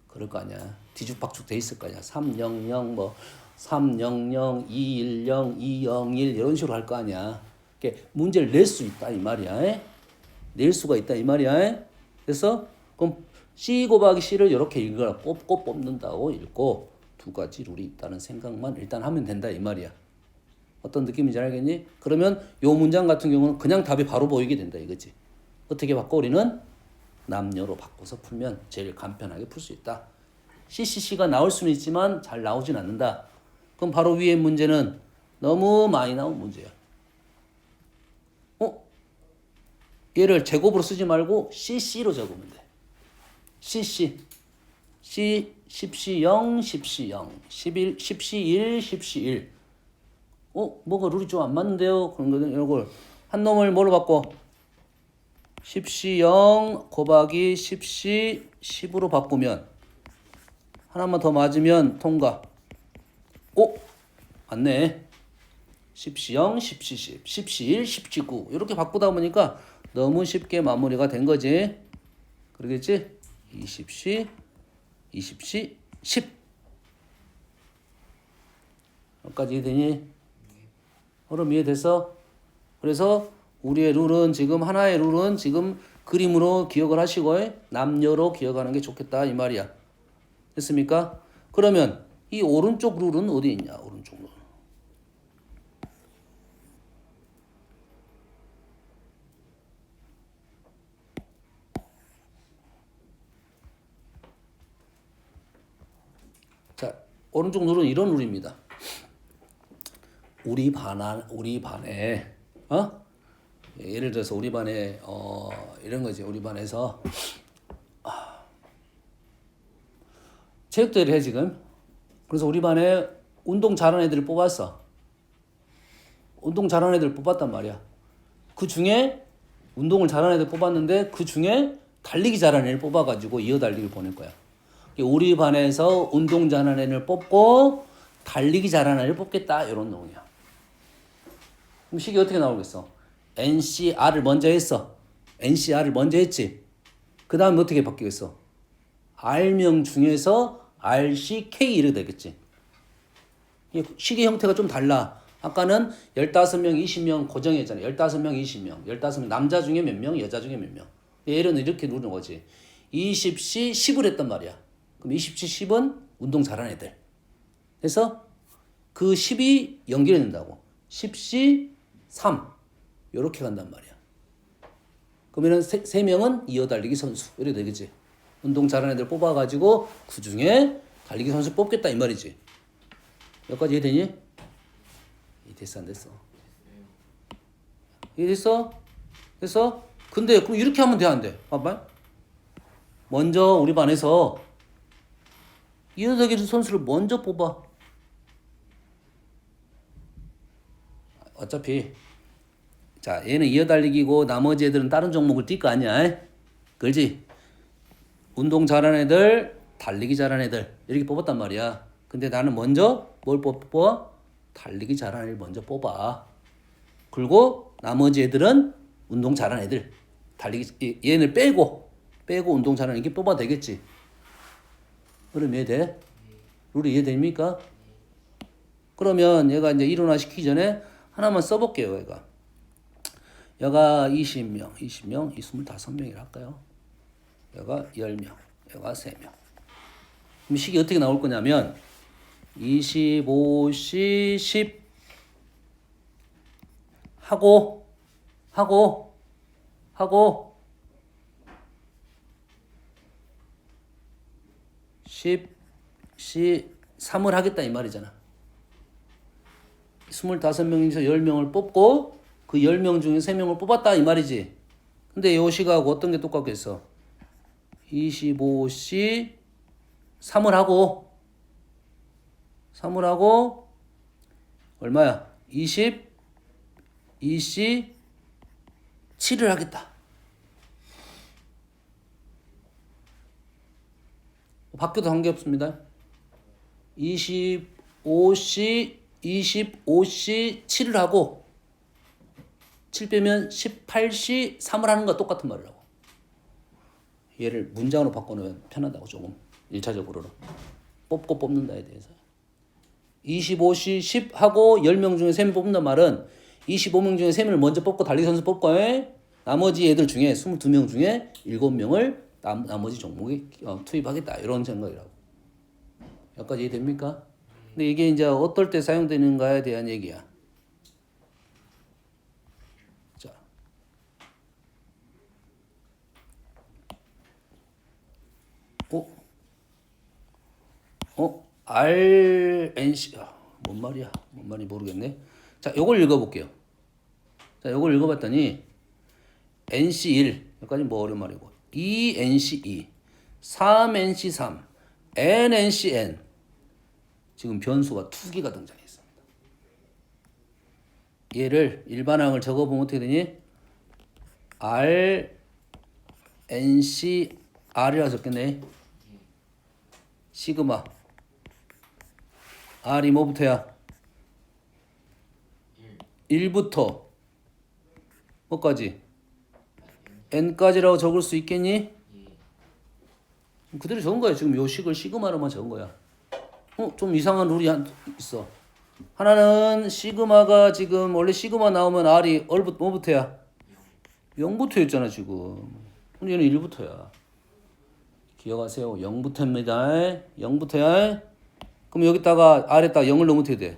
그럴 거 아니야. 뒤죽박죽 돼 있을 거 아니야. 300 뭐 300 210 201 이런 식으로 할 거 아니야. 문제를 낼 수 있다 이 말이야. 낼 수가 있다 이 말이야. 그래서 그럼 C 곱하기 C를 이렇게 읽어라. 뽑는다고 읽고 두 가지 룰이 있다는 생각만 일단 하면 된다 이 말이야. 어떤 느낌인지 알겠니? 그러면 요 문장 같은 경우는 그냥 답이 바로 보이게 된다 이거지. 어떻게 바꿔? 우리는 남녀로 바꿔서 풀면 제일 간편하게 풀 수 있다. CCC가 나올 수는 있지만 잘 나오진 않는다. 그럼 바로 위에 문제는 너무 많이 나온 문제야. 얘를 제곱으로 쓰지 말고 CC로 적으면 돼. CC. C 10C 0, 10C 0, 11, 10C 1, 10C 1. 뭐가 룰이 좀 안 맞는데요? 그런 거는 이걸 한 놈을 뭐로 바꿔? 10C 0 곱하기 10C 10으로 바꾸면 하나만 더 맞으면 통과. 맞네. 10C 0, 10C 10, 10C 1, 10C 9 이렇게 바꾸다 보니까 너무 쉽게 마무리가 된 거지. 그러겠지? 20C, 20C, 10 여기까지 이해되니? 그럼 이해됐어? 그래서 우리의 룰은 지금 하나의 룰은 지금 그림으로 기억을 하시고 남녀로 기억하는 게 좋겠다 이 말이야. 됐습니까? 그러면 이 오른쪽 룰은 어디 있냐? 오른쪽 룰. 자, 오른쪽 룰은 이런 룰입니다. 우리 반에 예를 들어서 우리 반에 이런 거지. 우리 반에서 체육대회를 해 지금. 그래서 우리 반에 운동 잘하는 애들을 뽑았어. 운동 잘하는 애들 뽑았단 말이야. 그 중에 운동을 잘하는 애들 뽑았는데 그 중에 달리기 잘하는 애를 뽑아가지고 이어달리기 보낼 거야. 우리 반에서 운동 잘하는 애를 뽑고 달리기 잘하는 애를 뽑겠다 이런 내용이야. 그럼 식이 어떻게 나오겠어? NCR을 먼저 했어. NCR을 먼저 했지. 그 다음에 어떻게 바뀌겠어? R명 중에서 RCK 이렇게 되겠지. 식의 형태가 좀 달라. 아까는 15명, 20명 고정했잖아. 15명, 20명. 15명 남자 중에 몇 명, 여자 중에 몇 명. 얘는 이렇게 누르는 거지. 20C 10을 했단 말이야. 그럼 20C 10은 운동 잘하는 애들. 그래서 그 10이 연결이 된다고. 10C 3 이렇게 간단 말이야. 그러면 세 명은 이어달리기 선수 이렇게 되겠지. 운동 잘하는 애들 뽑아가지고 그 중에 달리기 선수 뽑겠다 이 말이지. 여기까지 이해되니? 됐어 안 됐어? 이해됐어? 됐어? 근데 그럼 이렇게 하면 돼 안 돼? 봐봐. 먼저 우리 반에서 이어달리기 선수를 먼저 뽑아. 어차피 자 얘는 이어달리기고 나머지 애들은 다른 종목을 뛸 거 아니야. 그렇지? 운동 잘하는 애들, 달리기 잘하는 애들 이렇게 뽑았단 말이야. 근데 나는 먼저 뭘 뽑아? 달리기 잘하는 애를 먼저 뽑아. 그리고 나머지 애들은 운동 잘하는 애들, 달리기 얘는 빼고 운동 잘하는 애게 뽑아도 되겠지. 그럼 이해돼? 룰이 이해됩니까? 그러면 얘가 이제 일어나 시키기 전에 하나만 써볼게요. 얘가 20명, 이 25명이라 할까요? 얘가 10명, 얘가 3명. 그럼 식이 어떻게 나올 거냐면 25C 10 하고 10C 3을 하겠다 이 말이잖아. 25명에서 10명을 뽑고 그 10명 중에 3명을 뽑았다 이 말이지. 근데 요 시하고 어떤 게 똑같겠어? 25C 3을 하고 얼마야? 22C 7을 하겠다. 바뀌어도 관계없습니다. 25C 25C 7을 하고 7 빼면 18C 3을 하는 거 똑같은 말이라고. 얘를 문장으로 바꿔놓으면 편하다고 조금 1차적으로는. 뽑고 뽑는다에 대해서. 25C 10 하고 10명 중에 3명 뽑는단 말은 25명 중에 3명을 먼저 뽑고 달리기 선수 뽑고 나머지 애들 중에 22명 중에 7명을 나머지 종목에 투입하겠다. 이런 생각이라고. 여기까지 이해됩니까? 근데 이게 이제 어떨 때 사용되는가에 대한 얘기야. 자. RNC, 뭔 말이야? 뭔 말인지 모르겠네. 자, 요걸 읽어볼게요. 자, 요걸 읽어봤더니, NC1, 여기까지 뭐 어려운 말이고, 2NC2, 3NC3, NNCN. 지금 변수가 2개가 등장했습니다. 얘를 일반항을 적어보면 어떻게 되니? RNCR이라 적겠네. 시그마. R이 뭐부터야? 1부터 뭐까지? N까지라고 적을 수 있겠니? 그대로 적은 거야. 지금 요 식을 시그마로만 적은 거야. 좀 이상한 룰이 있어. 하나는 시그마가 지금 원래 시그마 나오면 R이 뭐부터야? 0부터였잖아 지금. 근데 얘는 1부터야. 기억하세요. 0부터입니다. 0부터야. 그럼 여기다가 R에다가 0을 넣으면 어떻게 돼?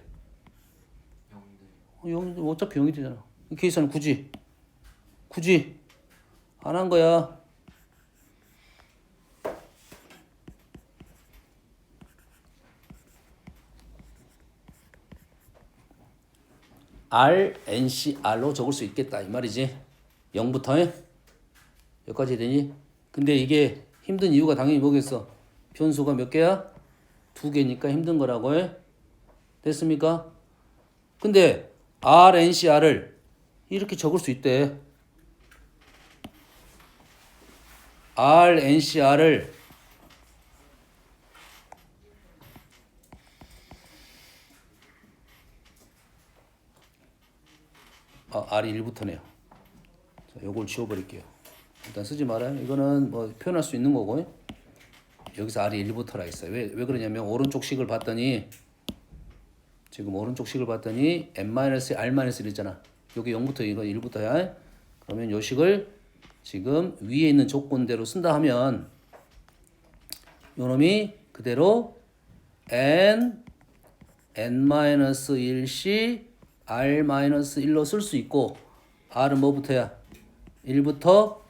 0. 어차피 0이 되잖아. 이 계산은 굳이 안 한 거야. RNCR로 적을 수 있겠다 이 말이지. 0부터 여기까지 되니? 근데 이게 힘든 이유가 당연히 뭐겠어? 변수가 몇 개야? 2개니까 힘든 거라고 해. 됐습니까? 근데 RNCR을 이렇게 적을 수 있대. RNCR을 R이 1부터네요. 자, 요걸 지워버릴게요. 일단 쓰지 말아요. 이거는 뭐 표현할 수 있는 거고. 여기서 R이 1부터라 했어요. 왜 그러냐면 오른쪽 식을 봤더니 지금 오른쪽 식을 봤더니 n-r-1 있잖아. 여기 0부터 이거 1부터야. 그러면 요 식을 지금 위에 있는 조건대로 쓴다 하면 요 놈이 그대로 n-1c r-1로 쓸 수 있고 r은 뭐부터야? 1부터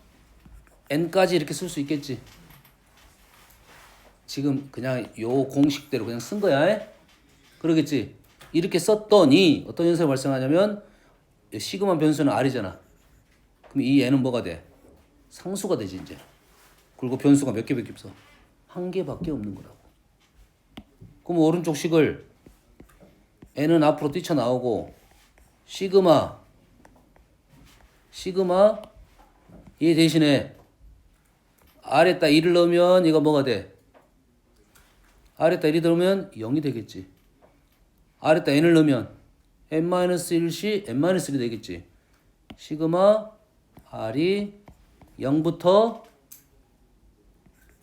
n까지 이렇게 쓸 수 있겠지. 지금 그냥 요 공식대로 그냥 쓴 거야. 그러겠지. 이렇게 썼더니 어떤 현상이 발생하냐면 시그마 변수는 r이잖아. 그럼 이 n은 뭐가 돼? 상수가 되지 이제. 그리고 변수가 몇 개밖에 없어? 한 개밖에 없는 거라고. 그럼 오른쪽 식을 n은 앞으로 뛰쳐나오고 시그마 얘 대신에 r에다 1을 넣으면 이거 뭐가 돼? r에다 1이 들어오면 0이 되겠지. r에다 n을 넣으면 n-1c n-1이 되겠지. 시그마 r이 0부터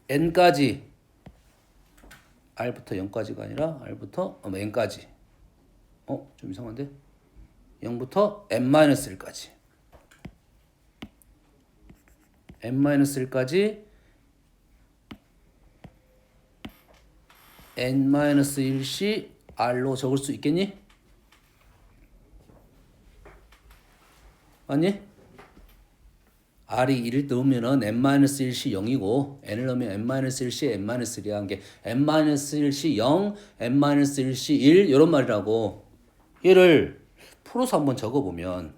n까지 r부터 0까지가 아니라 r부터 n까지 좀 이상한데? 0부터 n-1까지 n-1까지 n-1c r로 적을 수 있겠니? 맞니? r이 1을 넣으면은 n-1c 0이고 n을 넣으면 n-1c n-1이 한 게 n-1c 0, n-1c 1 이런 말이라고. 얘를 풀어서 한번 적어보면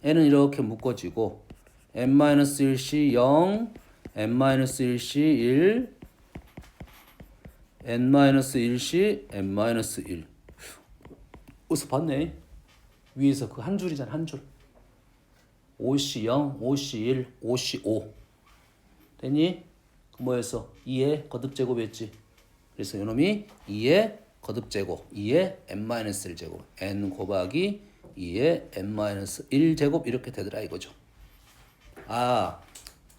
n은 이렇게 묶어지고 n-1c 0, n-1c 1, n-1c n-1. 어디서 봤네? 위에서 그 한 줄이잖아, 한 줄. 5C0, 5C1, 5C5 됐니? 뭐였어? 2의 거듭제곱이었지. 그래서 요놈이 2의 거듭제곱, 2의 n-1제곱, n 곱하기 2의 n-1제곱 이렇게 되더라 이거죠. 아,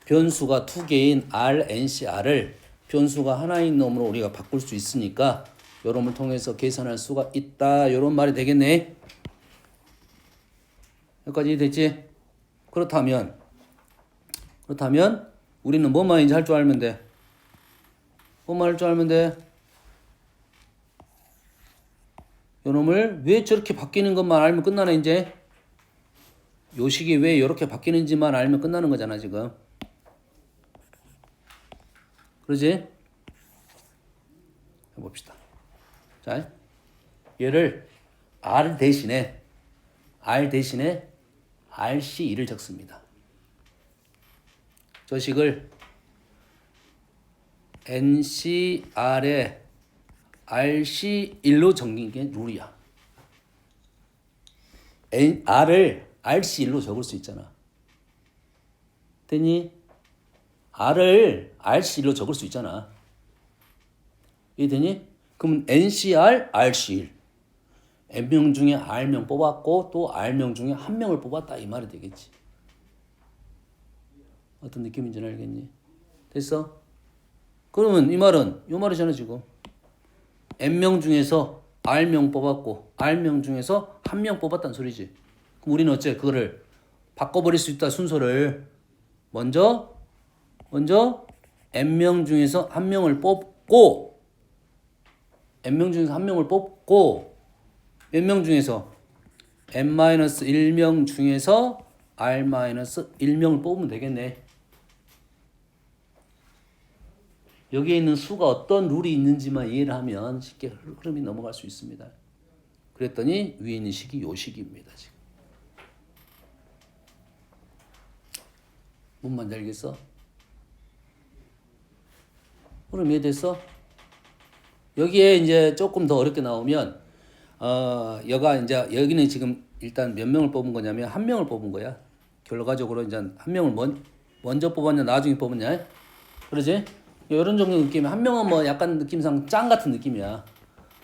변수가 두 개인 r, n, c, r을 변수가 하나인 놈으로 우리가 바꿀 수 있으니까 요놈을 통해서 계산할 수가 있다. 요런 말이 되겠네. 여기까지 됐지? 그렇다면 우리는 뭔 말인지 할 줄 알면 돼. 뭔 말 할 줄 알면 돼. 요놈을 왜 저렇게 바뀌는 것만 알면 끝나네 이제. 요식이 왜 이렇게 바뀌는지만 알면 끝나는 거잖아 지금. 그러지? 해봅시다. 자, 얘를 R 대신에 RC1을 적습니다. 저 식을 NCR에 RC1로 적는 게 룰이야. R을 RC1로 적을 수 있잖아. 됐니? R을 RC1로 적을 수 있잖아. 이해되니? 그럼 NCR, RC1. N명 중에 R명 뽑았고 또 R명 중에 한 명을 뽑았다 이 말이 되겠지. 어떤 느낌인지 알겠니? 됐어? 그러면 이 말이잖아 지금. N명 중에서 R명 뽑았고 R명 중에서 한 명 뽑았다는 소리지. 그럼 우리는 어째 그거를 바꿔버릴 수 있다 순서를. 먼저 N명 중에서 한 명을 뽑고 N명 중에서 한 명을 뽑고 몇 명 중에서 N-1명 중에서 R-1명을 뽑으면 되겠네. 여기에 있는 수가 어떤 룰이 있는지만 이해를 하면 쉽게 흐름이 넘어갈 수 있습니다. 그랬더니 위에 있는 식이 요 식입니다. 지금. 뭔 말인지 알겠어? 흐름 이해됐어? 여기에 이제 조금 더 어렵게 나오면 여기는 지금 일단 몇 명을 뽑은 거냐면 한 명을 뽑은 거야. 결과적으로 이제 한 명을 먼저 뽑았냐 나중에 뽑았냐. 그러지? 이런 정도 느낌이 한 명은 뭐 약간 느낌상 짱 같은 느낌이야.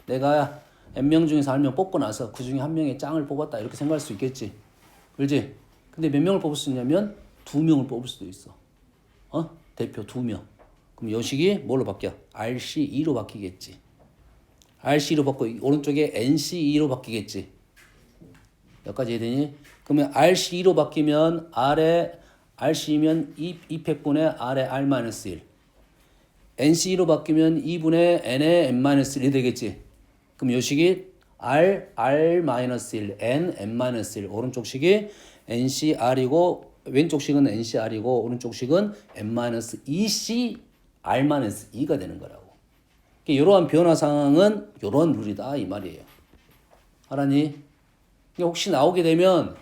내가 n명 중에서 한 명 뽑고 나서 그 중에 한 명의 짱을 뽑았다 이렇게 생각할 수 있겠지. 그렇지? 근데 몇 명을 뽑을 수 있냐면 2명을 뽑을 수도 있어. 대표 2명. 그럼 요 식이 뭘로 바뀌어? RC2로 바뀌겠지. RC로 바뀌고 오른쪽에 NC2로 바뀌겠지. 여기까지 이해되니? 그러면 RC2로 바뀌면 R에 RC면 2팩분의 R에 R-1 NC2로 바뀌면 2분의 N에 N-1이 되겠지. 그럼 요 식이 R-1 N, N-1 오른쪽 식이 NCR이고 왼쪽 식은 NCR이고 오른쪽 식은 N-2C R-2가 되는 거라고. 이러한 변화 상황은 이런 룰이다 이 말이에요. 알았니? 혹시 나오게 되면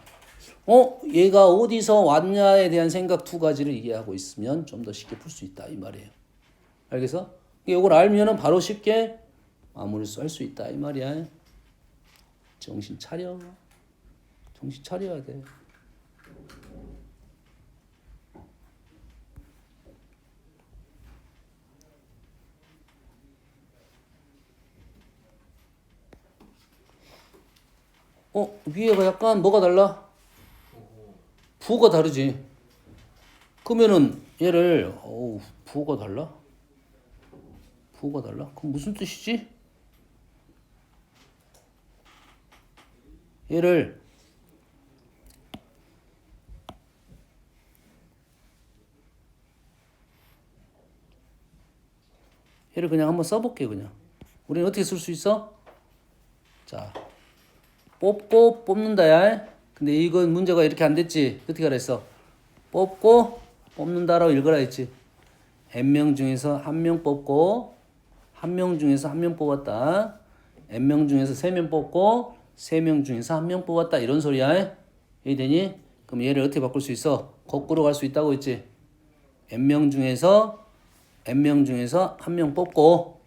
얘가 어디서 왔냐에 대한 생각 두 가지를 이해하고 있으면 좀 더 쉽게 풀 수 있다 이 말이에요. 알겠어? 이걸 알면은 바로 쉽게 마무리할 수 있다 이 말이야. 정신 차려야 돼. 위에가 약간 뭐가 달라? 부호가 다르지. 그러면은 얘를 부호가 달라? 그럼 무슨 뜻이지? 얘를 그냥 한번 써볼게 그냥. 우리는 어떻게 쓸 수 있어? 자, 뽑고 뽑는다야. 근데 이건 문제가 이렇게 안 됐지. 어떻게 하랬어? 뽑고 뽑는다라고 읽으라 했지. n명 중에서 한 명 뽑고 한 명 중에서 한 명 뽑았다. n명 중에서 3명 뽑고 3명 중에서 한 명 뽑았다. 이런 소리야. 이해되니? 그럼 얘를 어떻게 바꿀 수 있어? 거꾸로 갈 수 있다고 했지. n명 중에서 한 명 뽑고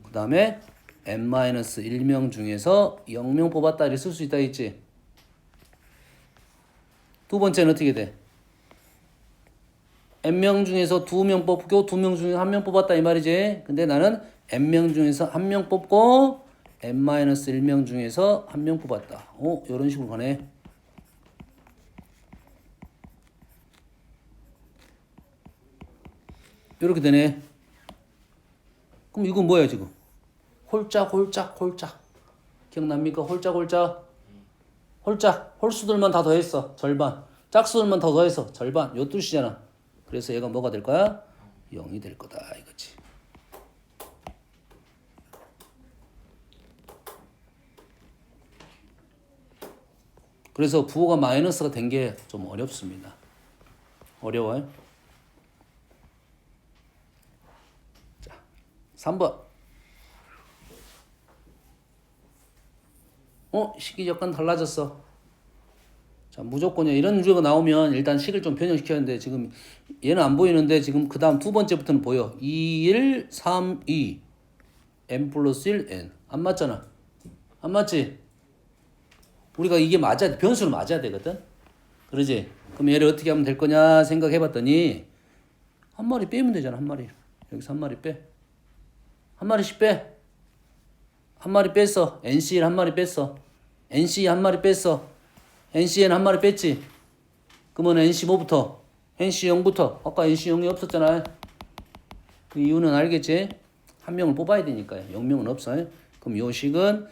그 다음에 n-1명 중에서 0명 뽑았다 이렇게 쓸 수 있다 했지. 두 번째는 어떻게 돼? n명 중에서 2명 뽑고 2명 중에서 1명 뽑았다 이 말이지. 근데 나는 n명 중에서 1명 뽑고 n-1명 중에서 1명 뽑았다. 이런 식으로 가네. 이렇게 되네. 그럼 이건 뭐야 지금? 홀짝 기억납니까? 홀짝 홀수들만 다 더했어 절반, 짝수들만 더 더해서 절반, 요 뜻이잖아. 그래서 얘가 뭐가 될 거야? 0이 될 거다 이거지. 그래서 부호가 마이너스가 된 게 좀 어렵습니다. 어려워요. 자, 3번. 식이 약간 달라졌어. 자, 무조건이야. 이런 문제가 나오면 일단 식을 좀 변형시켰는데 지금 얘는 안 보이는데 지금 그 다음 두 번째부터는 보여. 2, 1, 3, 2. n 플러스 1, n. 안 맞잖아. 안 맞지? 우리가 이게 맞아야 돼. 변수는 맞아야 되거든. 그러지? 그럼 얘를 어떻게 하면 될 거냐 생각해봤더니 한 마리 빼면 되잖아. 한 마리. 여기서 한 마리 빼. 한 마리씩 빼. 한 마리 뺐어. NCL 한 마리 뺐어. NC 한 마리 뺐어. NCN 한 마리 뺐지. 그러면 NC 뭐부터? NC 0부터. 아까 NC 0이 없었잖아. 그 이유는 알겠지? 한 명을 뽑아야 되니까요. 0명은 없어. 그럼 요 식은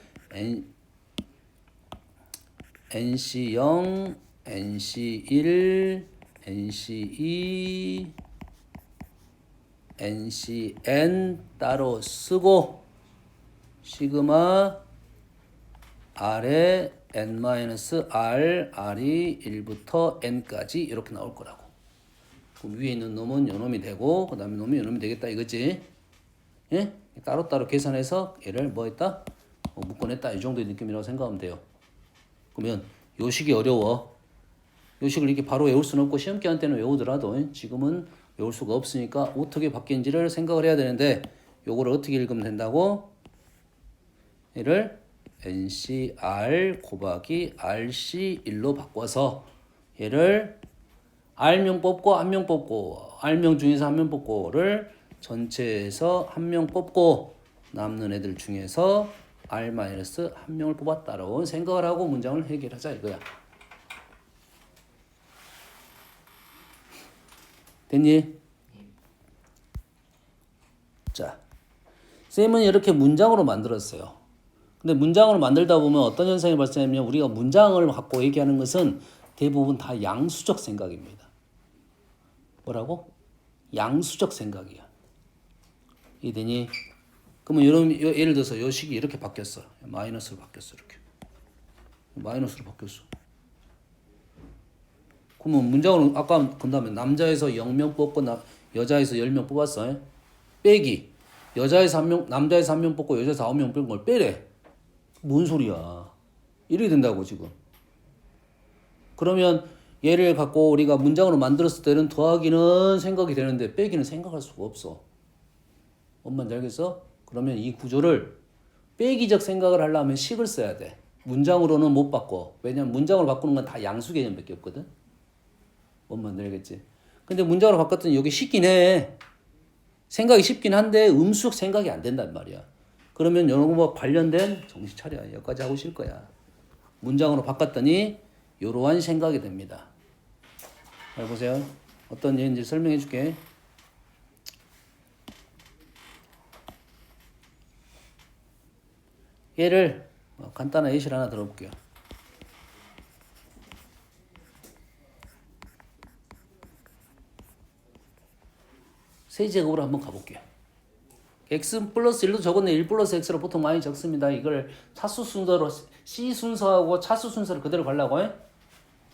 NC0, NC1, NC2, NCN 따로 쓰고 시그마 R에 n-r, r이 1부터 n까지 이렇게 나올 거라고. 그럼 위에 있는 놈은 요 놈이 되고 그 다음에 놈이 요 놈이 되겠다 이거지. 예? 따로따로 계산해서 얘를 뭐 했다? 묶어냈다 이 정도의 느낌이라고 생각하면 돼요. 그러면 요 식이 어려워. 요 식을 이렇게 바로 외울 수는 없고 시험 기간 때는 외우더라도 지금은 외울 수가 없으니까 어떻게 바뀌는지를 생각을 해야 되는데 요거를 어떻게 읽으면 된다고? 얘를 NCR 곱하기 RC1로 바꿔서 얘를 R명 뽑고 1명 뽑고 R명 중에서 1명 뽑고를 전체에서 1명 뽑고 남는 애들 중에서 R-1명을 뽑았다라고 생각을 하고 문장을 해결하자 이거야. 됐니? 자, 쌤은 이렇게 문장으로 만들었어요. 근데 문장을 만들다 보면 어떤 현상이 발생하냐면 우리가 문장을 갖고 얘기하는 것은 대부분 다 양수적 생각입니다. 뭐라고? 양수적 생각이야. 이해되니? 그러면 예를 들어서 이 식이 이렇게 바뀌었어. 마이너스로 바뀌었어. 이렇게. 마이너스로 바뀌었어. 그러면 문장으로 아까 본다면 남자에서 0명 뽑고 여자에서 10명 뽑았어. 빼기. 여자에서 1명, 남자에서 1명 뽑고 여자에서 9명 뽑은 걸 빼래. 뭔 소리야. 이렇게 된다고 지금. 그러면 얘를 갖고 우리가 문장으로 만들었을 때는 더하기는 생각이 되는데 빼기는 생각할 수가 없어. 뭔 말인지 알겠어? 그러면 이 구조를 빼기적 생각을 하려면 식을 써야 돼. 문장으로는 못 바꿔. 왜냐면 문장으로 바꾸는 건 다 양수 개념밖에 없거든. 뭔 말인지 알겠지? 근데 문장으로 바꿨더니 여기 쉽긴 해. 생각이 쉽긴 한데 음수적 생각이 안 된단 말이야. 그러면 이런 거 관련된 정신 차려. 여기까지 하고 쉴 거야. 문장으로 바꿨더니 이러한 생각이 됩니다. 잘 보세요. 어떤 예인지 설명해 줄게. 얘를 간단한 예시를 하나 들어볼게요. 세제곱으로 한번 가볼게요. x 플러스 1도 적었네. 1 플러스 x로 보통 많이 적습니다. 이걸 차수 순서로 C 순서하고 차수 순서를 그대로 가려고 해.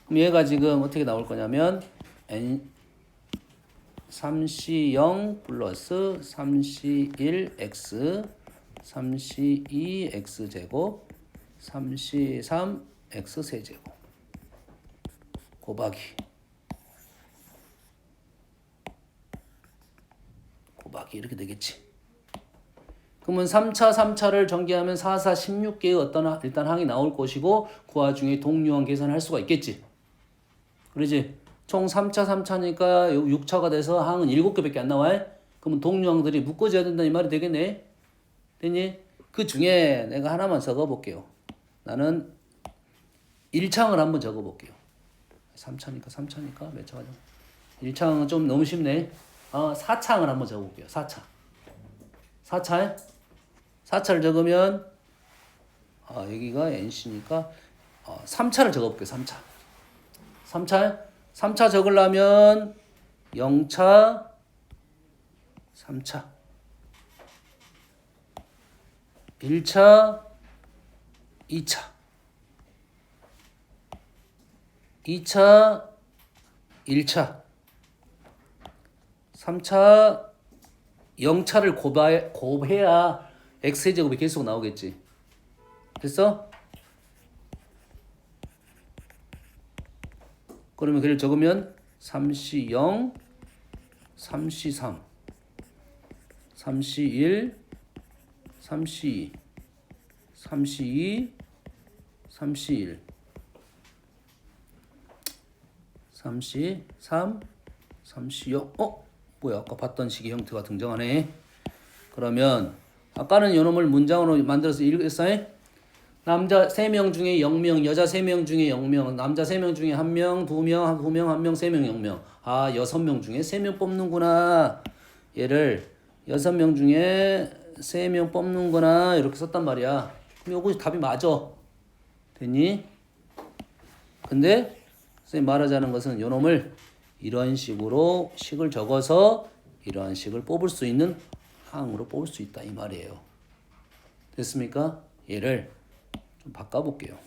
그럼 얘가 지금 어떻게 나올 거냐면 n 3c0 플러스 3c1x 3c2x 제곱 3c3x 세제곱 곱하기 이렇게 되겠지. 그러면 3차를 전개하면 4, 4, 16개의 어떤 일단 항이 나올 것이고 그 와중에 동류항 계산을 할 수가 있겠지. 그러지? 총 3차니까 6차가 돼서 항은 7개밖에 안 나와. 그러면 동류항들이 묶어져야 된다 이 말이 되겠네. 됐니? 그 중에 내가 하나만 적어볼게요. 나는 1창을 한번 적어볼게요. 3차니까 몇 차가 좀. 1창은 좀 너무 쉽네. 4창을 한번 적어볼게요. 4차. 4차를 적으면 여기가 NC니까 3차를 적어볼게요. 3차 적으려면 0차 3차 1차 2차 2차 1차 3차 0차를 곱해야 x제곱이 계속 나오겠지. 됐어? 그러면 그를 적으면 3C 0 3C 3 3C 1 3C 2 3C 2 3C 1 3C 3 3C 0 뭐야 아까 봤던 식의 형태가 등장하네. 그러면 아까는 요놈을 문장으로 만들어서 읽었어요. 남자 3명 중에 0명, 여자 3명 중에 0명, 남자 3명 중에 1명, 2명, 2명, 1명, 3명, 0명. 6명 중에 3명 뽑는구나. 얘를 6명 중에 3명 뽑는구나. 이렇게 썼단 말이야. 그럼 요거 답이 맞아. 됐니? 근데 선생님 말하자는 것은 요놈을 이런 식으로 식을 적어서 이러한 식을 뽑을 수 있는 항으로 뽑을 수 있다 이 말이에요. 됐습니까? 얘를 좀 바꿔볼게요.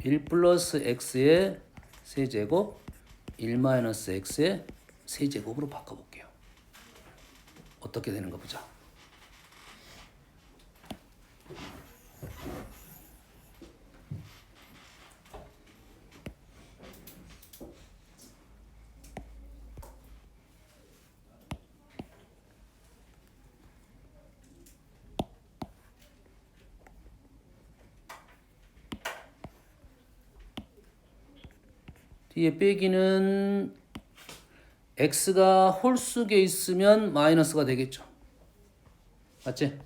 1 플러스 x의 세제곱 1 마이너스 x의 세제곱으로 바꿔볼게요. 어떻게 되는가 보자. 뒤에 빼기는 x가 홀수에 있으면 마이너스가 되겠죠. 맞지?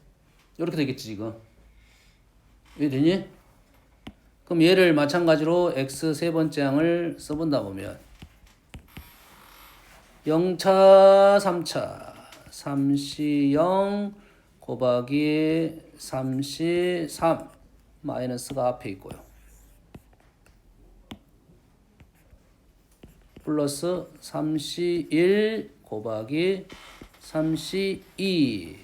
이렇게 되겠지 지금. 이해되니? 그럼 얘를 마찬가지로 x 세 번째 항을 써본다 보면 0차 3차 3C 0 곱하기 3C 3 마이너스가 앞에 있고요. 플러스 3C1 곱하기 3C2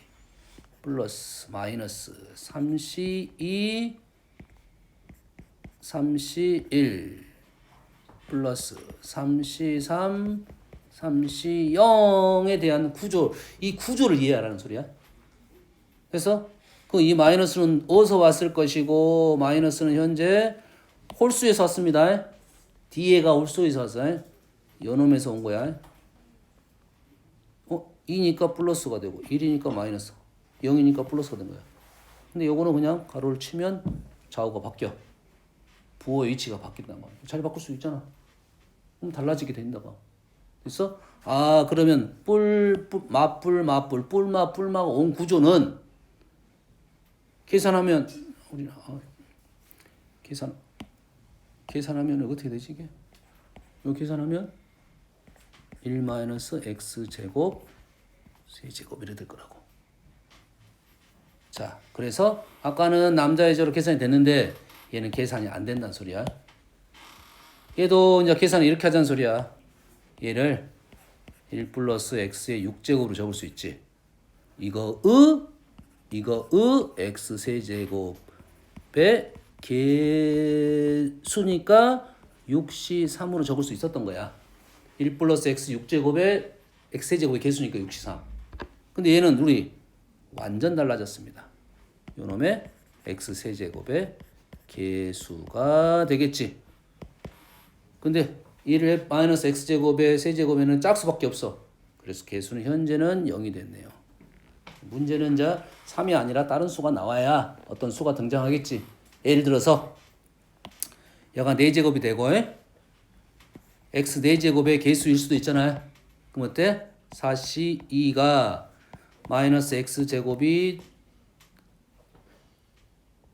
플러스 마이너스 3C2 3C1 플러스 3C3 3C0에 대한 구조, 이 구조를 이해하라는 소리야. 그래서 이 마이너스는 어디서 왔을 것이고 마이너스는 현재 홀수에서 왔습니다. 뒤에가 홀수에서 왔어요. 요놈에서 온 거야. 2니까 플러스가 되고 1이니까 마이너스 0이니까 플러스가 된 거야. 근데 요거는 그냥 가로를 치면 좌우가 바뀌어. 부호의 위치가 바뀐단 말이야. 자리 바꿀 수 있잖아. 그럼 달라지게 된다가. 됐어? 그러면 뿔마 온 구조는 계산하면 우리는 계산하면 어떻게 되지 이게? 요 계산하면 1 마이너스 x 제곱 세제곱 이래 될 거라고. 자, 그래서 아까는 남자 여자로 계산이 됐는데 얘는 계산이 안 된다는 소리야. 얘도 이제 계산을 이렇게 하자는 소리야. 얘를 1 플러스 x의 6제곱으로 적을 수 있지. 이거 x 세제곱의 개수니까 6C3으로 적을 수 있었던 거야. 1 플러스 x 6제곱에 x 세제곱의 개수니까 6C3. 근데 얘는 우리 완전 달라졌습니다. 요놈의 x 세제곱의 개수가 되겠지. 근데 1의 마이너스 x제곱의 세제곱에는 짝수밖에 없어. 그래서 개수는 현재는 0이 됐네요. 문제는 이제 3이 아니라 다른 수가 나와야 어떤 수가 등장하겠지. 예를 들어서 얘가 4제곱이 되고 x 4제곱의 개수일 수도 있잖아요. 그럼 어때? 4c2가 마이너스 x제곱이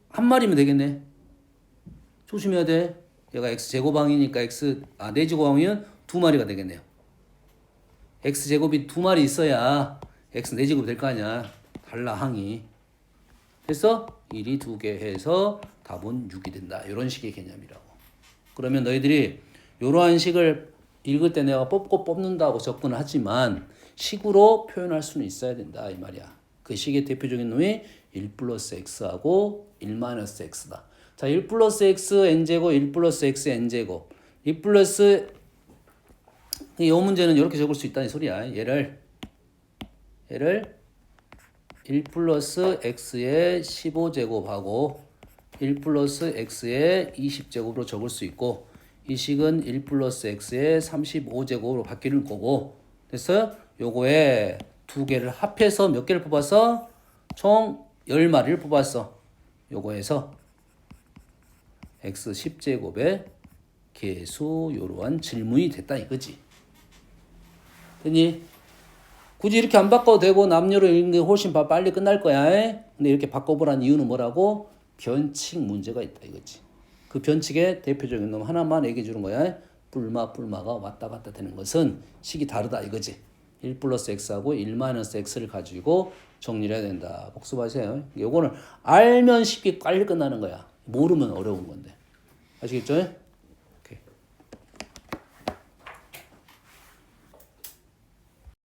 한 마리면 되겠네. 조심해야 돼. 얘가 x제곱항이니까 4제곱항이면 2마리가 되겠네요. x제곱이 2마리 있어야 x 4제곱이 될 거 아니야. 달라 항이. 그래서 1이 2개 해서 답은 6이 된다. 이런 식의 개념이라고. 그러면 너희들이 이러한 식을 읽을 때 내가 뽑는다고 접근을 하지만 식으로 표현할 수는 있어야 된다 이 말이야. 그 식의 대표적인 놈이 1 플러스 x하고 1 마이너스 x다. 자, 1 플러스 x n제곱 1 플러스 x n제곱 1 플러스 이 문제는 이렇게 적을 수 있다는 소리야. 얘를 1 플러스 x의 15제곱하고 1 플러스 x의 20제곱으로 적을 수 있고 이 식은 1 플러스 x의 35제곱으로 바뀌는 거고 됐어요? 요거에 두 개를 합해서 몇 개를 뽑아서 총 10마리를 뽑았어. 요거에서 x 10제곱의 개수 요러한 질문이 됐다 이거지. 됐니? 굳이 이렇게 안 바꿔도 되고 남녀로 읽는 게 훨씬 빨리 끝날 거야. 근데 이렇게 바꿔보라는 이유는 뭐라고? 변칙 문제가 있다 이거지. 그 변칙의 대표적인 놈 하나만 얘기해 주는 거야. 뿔마가 왔다 갔다 되는 것은 식이 다르다 이거지. 1 플러스 x하고 1 마이너스 x를 가지고 정리를 해야 된다. 복습하세요. 요거는 알면 쉽게 빨리 끝나는 거야. 모르면 어려운 건데. 아시겠죠?